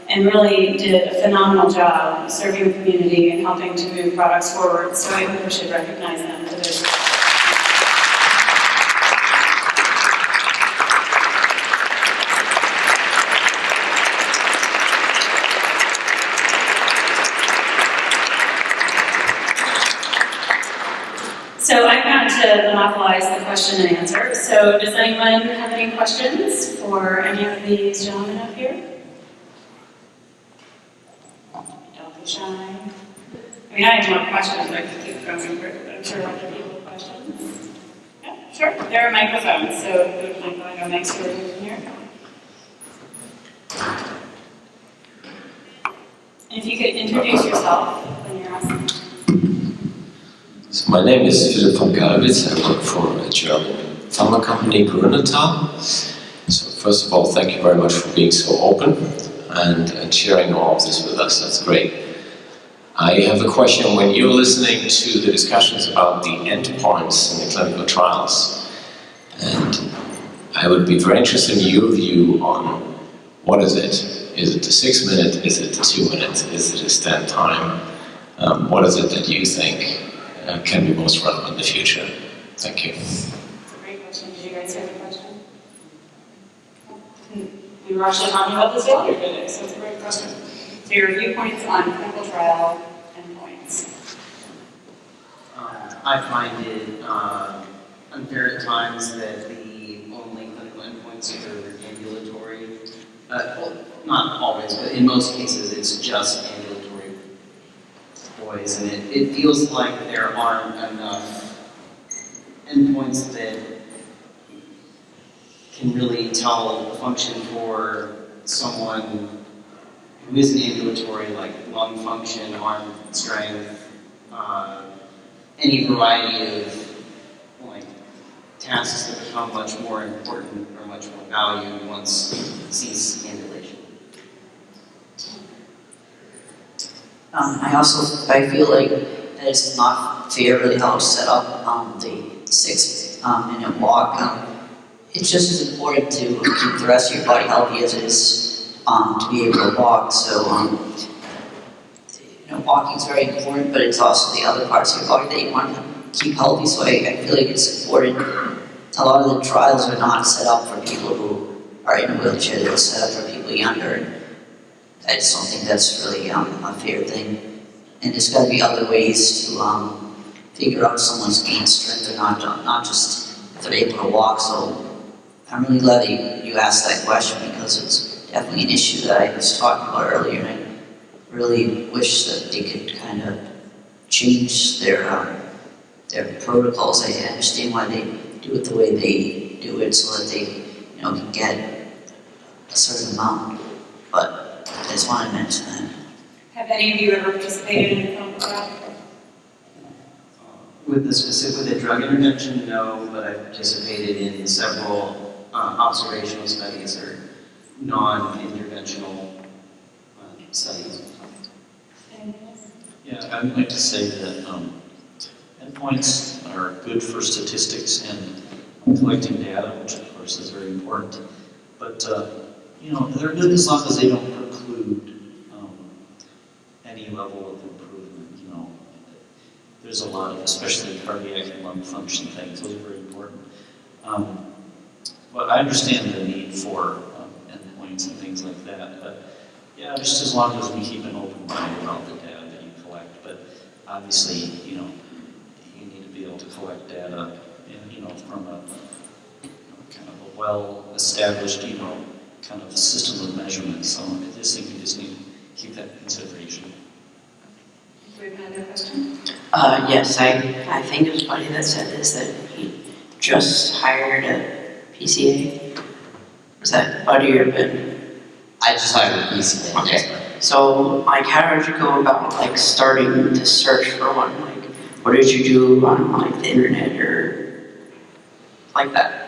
and really did a phenomenal job serving the community and helping to move products forward. So I think we should recognize them for this. So I'm going to monopolize the question and answer. So does anyone have any questions for any of these gentlemen up here? Don't be shy. I have more questions, I could keep going, but I'm sure other people have questions. Yeah, sure. There are microphones, so would you mind going on next to in here? And if you could introduce yourself when you're asking. So my name is Philipp von Galwitz. I work for a German pharma company, Grünethal. So first of all, thank you very much for being so open and sharing all of this with us. That's great. I have a question. When you're listening to the discussions about the endpoints in the clinical trials, and I would be very interested in your view on what is it? Is it the 6 minute? Is it the 2 minutes? Is it a stand time? What is it that you think can be most relevant in the future? Thank you. That's a great question. Did you guys have a question? We were actually talking about this earlier today, so it's a great question. So your viewpoints on clinical trial endpoints. I find it unfair at times that the only clinical endpoints are ambulatory. Well, not always, but in most cases it's just ambulatory boys, and it feels like there aren't enough endpoints that can really tell the function for someone who isn't ambulatory, like lung function, arm strength, any variety of tasks that become much more important or much more valued once you cease ambulation. I feel like that it's not fair really how it's set up, the 6 minute walk. It's just as important to keep the rest of your body healthy as it is to be able to walk. So, walking is very important, but it's also the other parts of your body that you want to keep healthy. So I feel like it's important. A lot of the trials are not set up for people who are in a wheelchair. They're set up for people younger. And I just don't think that's really a fair thing. And there's got to be other ways to figure out if someone's gained strength or not just if they're able to walk. So I'm really glad that you asked that question, because it's definitely an issue that I was talking about earlier, and I really wish that they could kind of change their protocols. I understand why they do it the way they do it, so that they can get a certain amount. But I just want to mention that. Have any of you ever participated in a clinical trial? With the drug intervention, no, but I've participated in several observational studies or non-interventional studies. Yeah, I would like to say that endpoints are good for statistics and collecting data, which of course is very important. But they're good as long as they don't preclude any level of improvement. There's a lot of, especially cardiac and lung function things. Those are very important. But I understand the need for endpoints and things like that. But yeah, just as long as we keep an open mind about the data that you collect. But obviously, you need to be able to collect data, from a kind of a well-established, kind of system of measurement. So I just think we just need to keep that in consideration. Do we have another question? Yes, I think it was Buddy that said this, that he just hired a PCA. Was that Buddy or Ben? I just hired a PCA. Okay. So, how did you go about, starting to search for one? What did you do on, the internet or like that?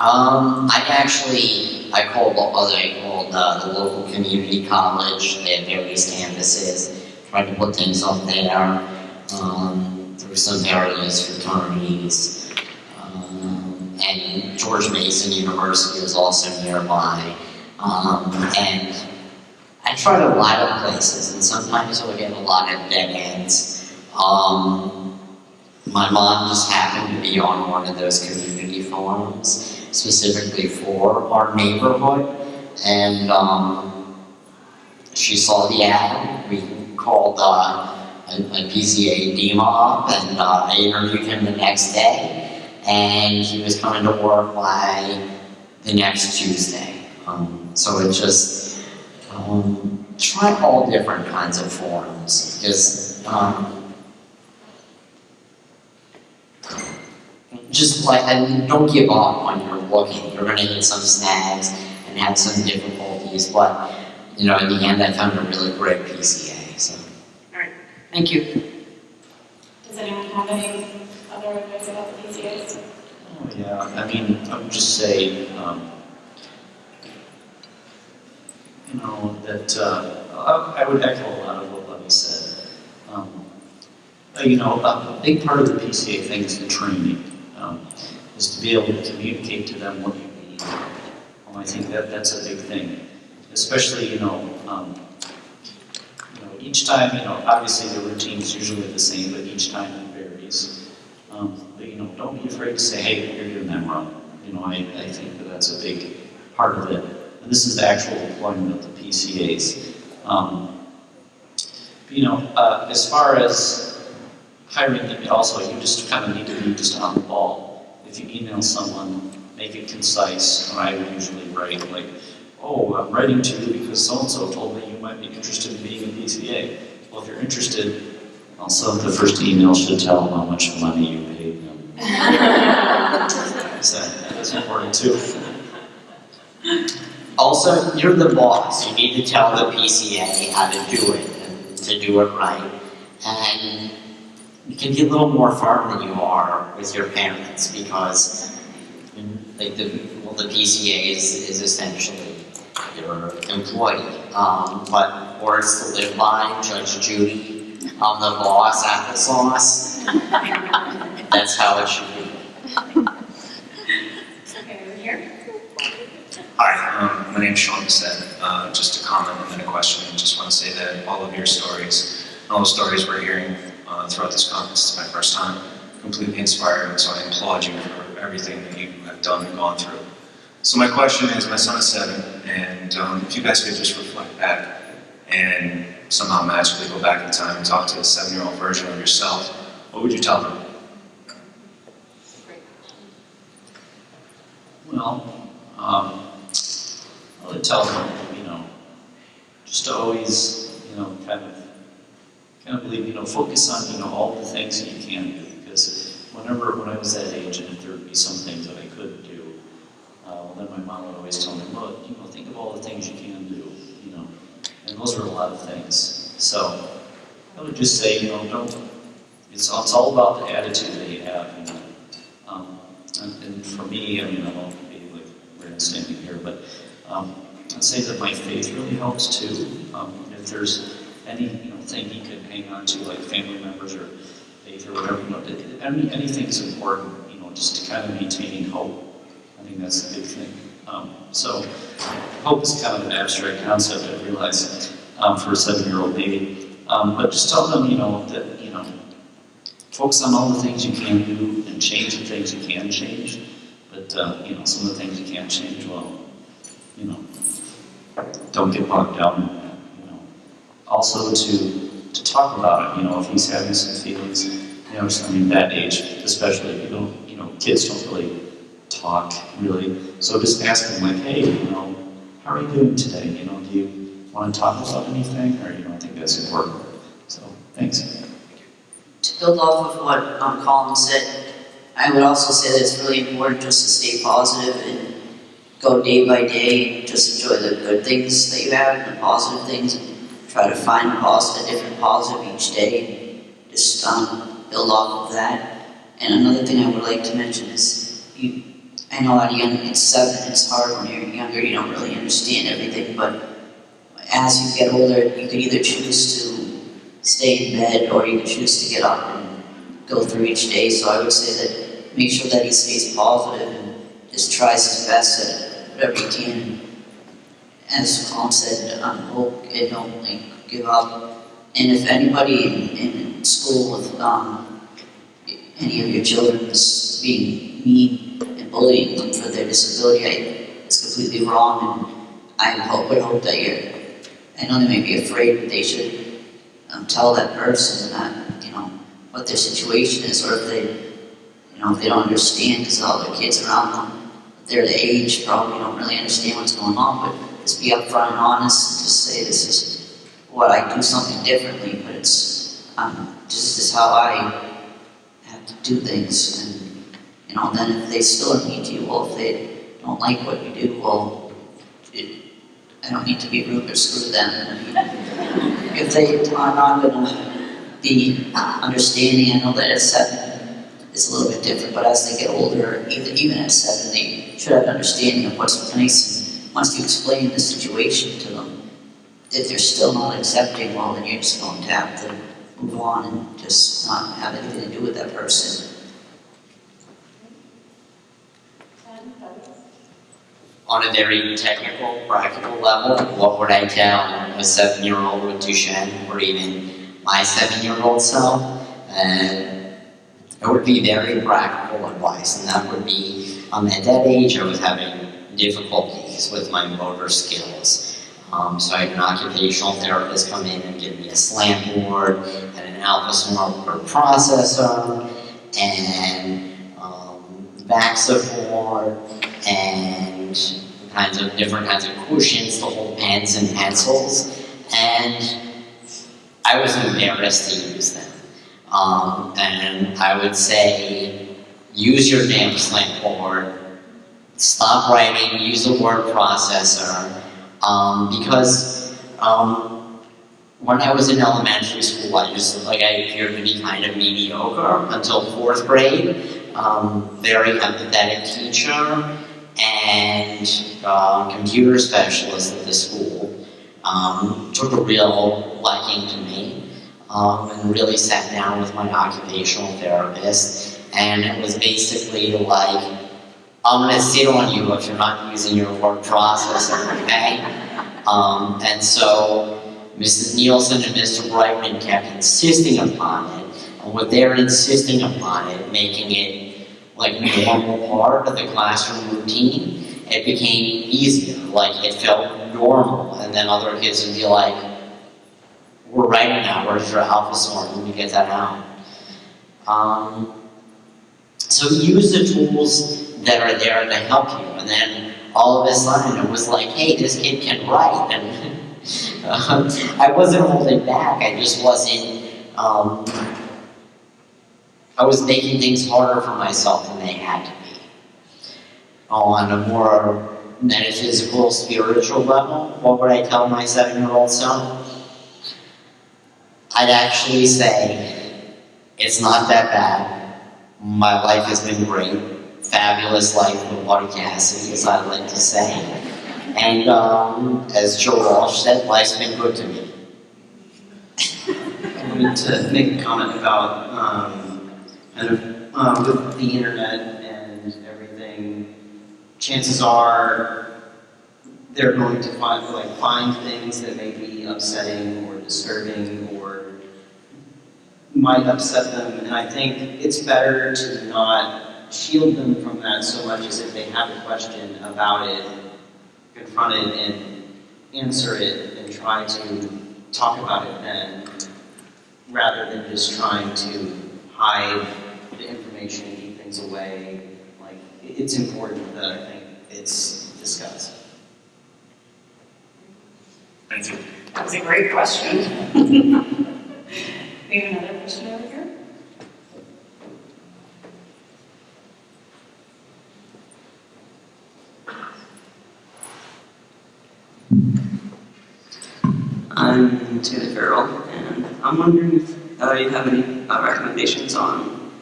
I called the local community college. They had various campuses, tried to put things up there. There were some various fraternities. And George Mason University was also nearby. And I tried a lot of places, and sometimes I would get a lot of dead ends. My mom just happened to be on one of those community forums, specifically for our neighborhood, and she saw the ad. We called a PCA DEMA up, and I interviewed him the next day, and he was coming to work by the next Tuesday. So it just try all different kinds of forums, because and don't give up when you're looking. You're going to hit some snags and have some difficulties, but in the end, I found a really great PCA. So. All right, thank you. Does anyone have any other advice about the PCAs? Oh yeah, I would just say, that I would echo a lot of what Buddy said. A big part of the PCA thing is the training. Is to be able to communicate to them what you need. I think that's a big thing, especially each time. Obviously the routine is usually the same, but each time it varies. But don't be afraid to say, hey, you're doing that wrong. I think that's a big part of it. And this is the actual deployment of the PCAs. As far as hiring, also you just kind of need to be just on the ball. If you email someone, make it concise. I would usually write I'm writing to you because so-and-so told me you might be interested in being a PCA. Well, if you're interested, also the first email should tell them how much money you paid them. So that's important too. Also, you're the boss. You need to tell the PCA how to do it and to do it right. And you can be a little more firm than you are with your parents, because the PCA is essentially your employee. But words to live by, Judge Judy, I'm the boss, applesauce. That's how it should be. Okay, over here. Hi, my name is Sean Bissett. Just a comment and then a question. I just want to say that all of your stories, all the stories we're hearing throughout this conference, it's my first time, completely inspiring. So I applaud you for everything that you have done and gone through. So my question is, my son is 7, and if you guys could just reflect back and somehow magically go back in time and talk to the 7-year-old version of yourself, what would you tell them? Well, I would tell them, just to always, kind of believe, focus on, all the things that you can do. Because when I was that age, and if there would be some things that I couldn't do, then my mom would always tell me, well, think of all the things you can do, and those are a lot of things. So I would just say, it's all about the attitude that you have, and for me, I won't be like grandstanding here, but I'd say that my faith really helps too. If there's any thing you can hang on to, like family members or faith or whatever, anything's important. Just to kind of maintaining hope. I think that's a big thing. So hope is kind of an abstract concept, I realize, for a 7-year-old baby. But just tell them, that focus on all the things you can do and change the things you can change. But some of the things you can't change, well, don't get bogged down in that. Also to talk about it. If he's having some feelings, that age, especially, kids don't really talk really. So just ask them, like, hey, how are you doing today? Do you want to talk about anything? Or I think that's important. So thanks. To build off of what Colin said, I would also say that it's really important just to stay positive and go day by day, just enjoy the good things that you have and the positive things, and try to find a different positive each day, and just build off of that. And another thing I would like to mention is, I know at it's 7, it's hard when you're younger, you don't really understand everything, but as you get older, you can either choose to stay in bed or you can choose to get up and go through each day. So I would say that make sure that he stays positive and just tries his best at whatever he can. As Colin said, hope and don't give up. And if anybody in school with any of your children is being mean and bullying them for their disability, it's completely wrong. And I would hope that I know they may be afraid, but they should tell that person that, what their situation is, or if they don't understand because all their kids around them, they're the age, probably don't really understand what's going on, but just be upfront and honest and just say, this is what I do something differently, but it's this is how I have to do things. And then if they still need you, well, if they don't like what you do, well, I don't need to be rude or screw them. If they are not going to be understanding, I know that at 7 it's a little bit different, but as they get older, even at 7, they should have an understanding of what's nice. And once you explain the situation to them, if they're still not accepting, well, then you're just going to have to move on and just not have anything to do with that person. On a very technical, practical level, what would I tell a 7-year-old with Duchenne, or even my 7-year-old self? And it would be very practical advice, and that would be, at that age I was having difficulties with my motor skills. So I had an occupational therapist come in and give me a slant board, and an alpha-smart word processor, and back support, and different kinds of cushions to hold pens and pencils, and I was embarrassed to use them. And I would say, use your damn slant board, stop writing, use a word processor, because when I was in elementary school, I appeared to be kind of mediocre until 4th grade. Very empathetic teacher and computer specialist at the school took a real liking to me and really sat down with my occupational therapist, and it was basically like, I'm gonna sit on you if you're not using your word processor, okay? And so Mrs. Nielsen and Mr. Brightman kept insisting upon it, and with their insisting upon it, making it like a normal part of the classroom routine, it became easier, like it felt normal, and then other kids would be like, we're writing now, where's your alpha swarm, let me get that out. So use the tools that are there to help you, and then all of a sudden it was like, hey, this kid can write, and I wasn't holding back, I just wasn't, I was making things harder for myself than they had to be. On a more metaphysical, spiritual level, what would I tell my 7-year-old self? I'd actually say, it's not that bad. My life has been great. Fabulous life with Buddy Cassidy, as I like to say. And as Joe Walsh said, life's been good to me. I wanted to make a comment about with the internet and everything. Chances are they're going to find things that may be upsetting or disturbing or might upset them, and I think it's better to not shield them from that so much as if they have a question about it, confront it and answer it and try to talk about it then, rather than just trying to hide the information and keep things away. Like, it's important that I think it's discussed. Thank you. That was a great question. We have another question over here. I'm Taylor Farrell, and I'm wondering if you have any recommendations on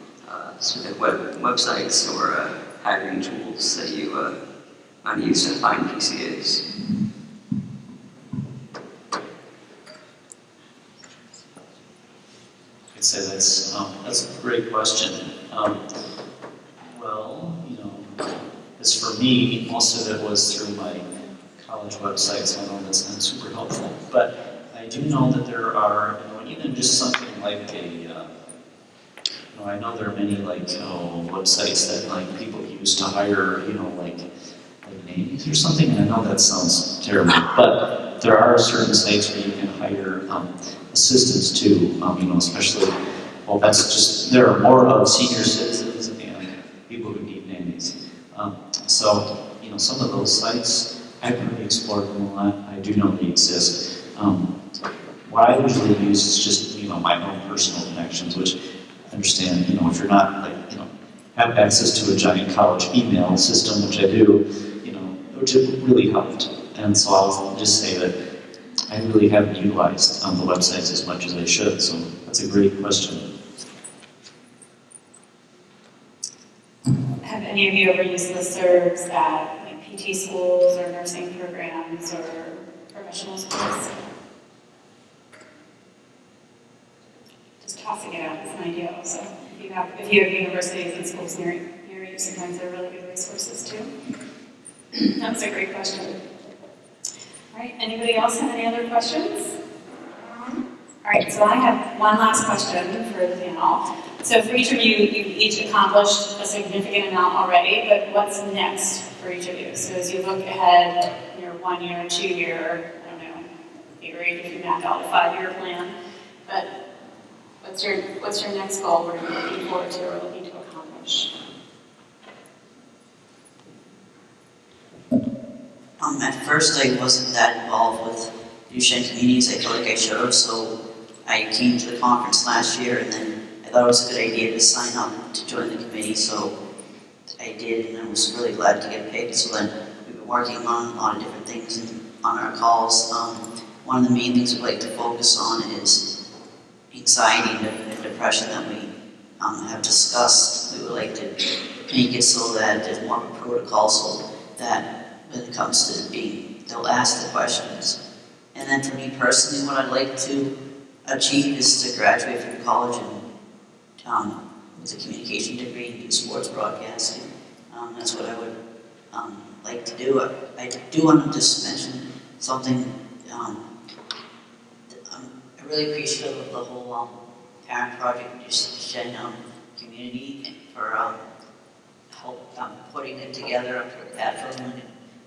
specific websites or hiring tools that you might use to find PCAs. I'd say that's a great question. Well, as for me, most of it was through my college website, so I know that's not super helpful. But I do know that there are, even just something like I know there are many websites that people use to hire, like nannies or something. And I know that sounds terrible, but there are certain sites where you can hire assistants too. Especially, there are more of senior citizens and people who need nannies. So some of those sites, I haven't really explored them a lot. I do know they exist. What I usually use is just, my own personal connections, which I understand, if you're not have access to a giant college email system, which I do, which really helped. And so I'll just say that I really haven't utilized the websites as much as I should, so that's a great question. Have any of you ever used listservs at PT schools or nursing programs or professional schools? Just tossing it out as an idea also. If you have universities and schools near you, sometimes they're really good resources too. That was a great question. All right, anybody else have any other questions? All right, so I have one last question for the panel. So for each of you, you've each accomplished a significant amount already, but what's next for each of you? So as you look ahead, your 1 year, 2 year, I don't know, be great if you map out a 5-year plan, but what's your next goal? What are you looking forward to or looking to accomplish? At first, I wasn't that involved with Duchenne communities. I feel like I should have, so I came to the conference last year, and then I thought it was a good idea to sign up to join the committee, so I did, and I was really glad to get picked. So then we've been working on a lot of different things on our calls. One of the main things we'd like to focus on is anxiety and depression that we have discussed. We would like to make it so that there's more of a protocol so that when it comes to they'll ask the questions. And then for me personally, what I'd like to achieve is to graduate from college and with a communication degree and do sports broadcasting. That's what I would like to do. I do want to just mention something. I'm really appreciative of the whole parent project Duchenne community for help putting it together for that from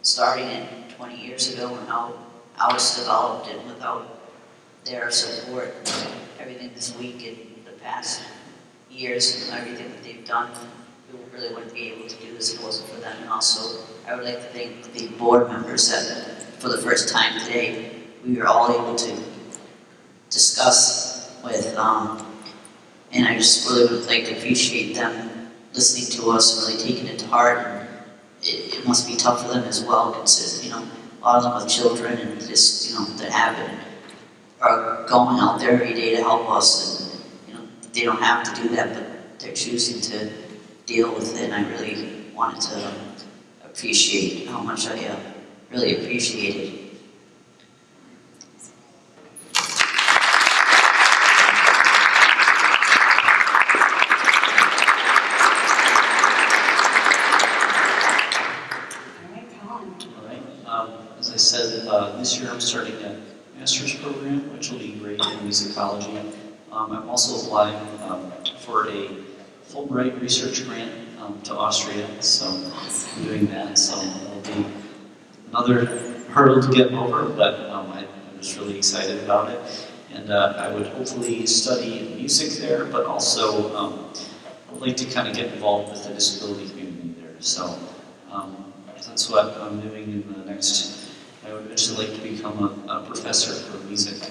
starting it 20 years ago and how it's developed, and without their support, everything this week and the past years and everything that they've done, we really wouldn't be able to do this if it wasn't for them. And also, I would like to thank the board members that for the first time today, we were all able to discuss with, and I just really would like to appreciate them listening to us and really taking it to heart. And it must be tough for them as well, considering, a lot of them have children and just, that are going out there every day to help us, and, they don't have to do that, but they're choosing to deal with it, and I really wanted to appreciate how much I really appreciate it. As I said, this year I'm starting a master's program, which will be great in musicology. I'm also applying for a Fulbright research grant to Austria, so I'm doing that. So it'll be another hurdle to get over, but I'm just really excited about it. And I would hopefully study music there, but also I'd like to kind of get involved with the disability community there. So that's what I'm doing in the next. I would eventually like to become a professor for music.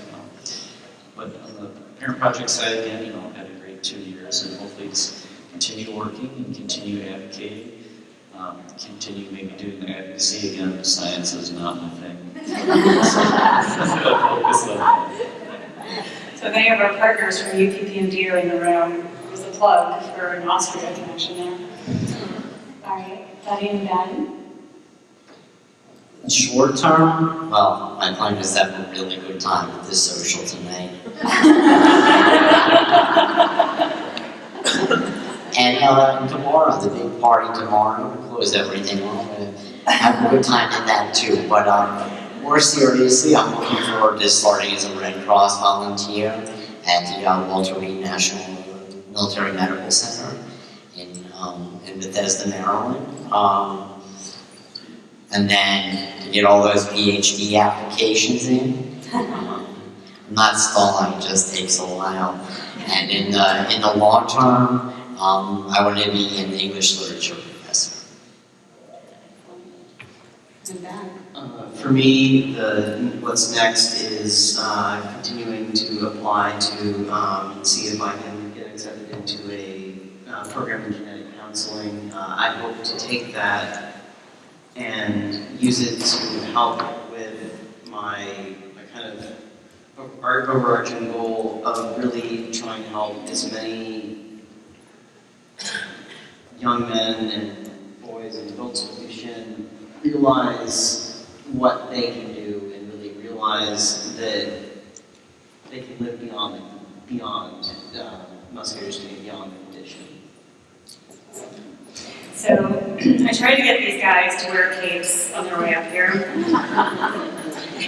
But on the parent project side, again, I've had a great 2 years, and hopefully just continue working and continue advocating, continue maybe doing the advocacy again. Science is not my thing. So if any of our partners from PPMD are in the room, there's a plug for an Austria connection there. All right, Buddy and Ben. Short term, well, I plan to have a really good time at this social tonight. And tomorrow, the big party tomorrow, close everything off. Have a good time in that too. But more seriously, I'm looking forward to starting as a Red Cross volunteer at the Walter Reed National Military Medical Center in Bethesda, Maryland. And then to get all those PhD applications in. I'm not stalling, it just takes a while. And in the long term, I want to be an English literature professor. For me, what's next is continuing to apply to see if I can get accepted into a program in genetic counseling. I hope to take that and use it to help with my kind of overarching goal of really trying to help as many young men and boys and adults with Duchenne realize what they can do and really realize that they can live beyond muscular dystrophy, beyond the condition. So I tried to get these guys to wear capes on their way up here. And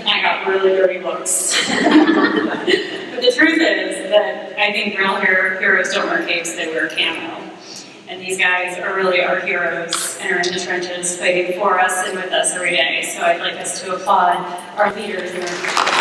I got really dirty looks. But the truth is that I think real heroes don't wear capes, they wear camo. And these guys are really our heroes and are in the trenches fighting for us and with us every day. So I'd like us to applaud our leaders and our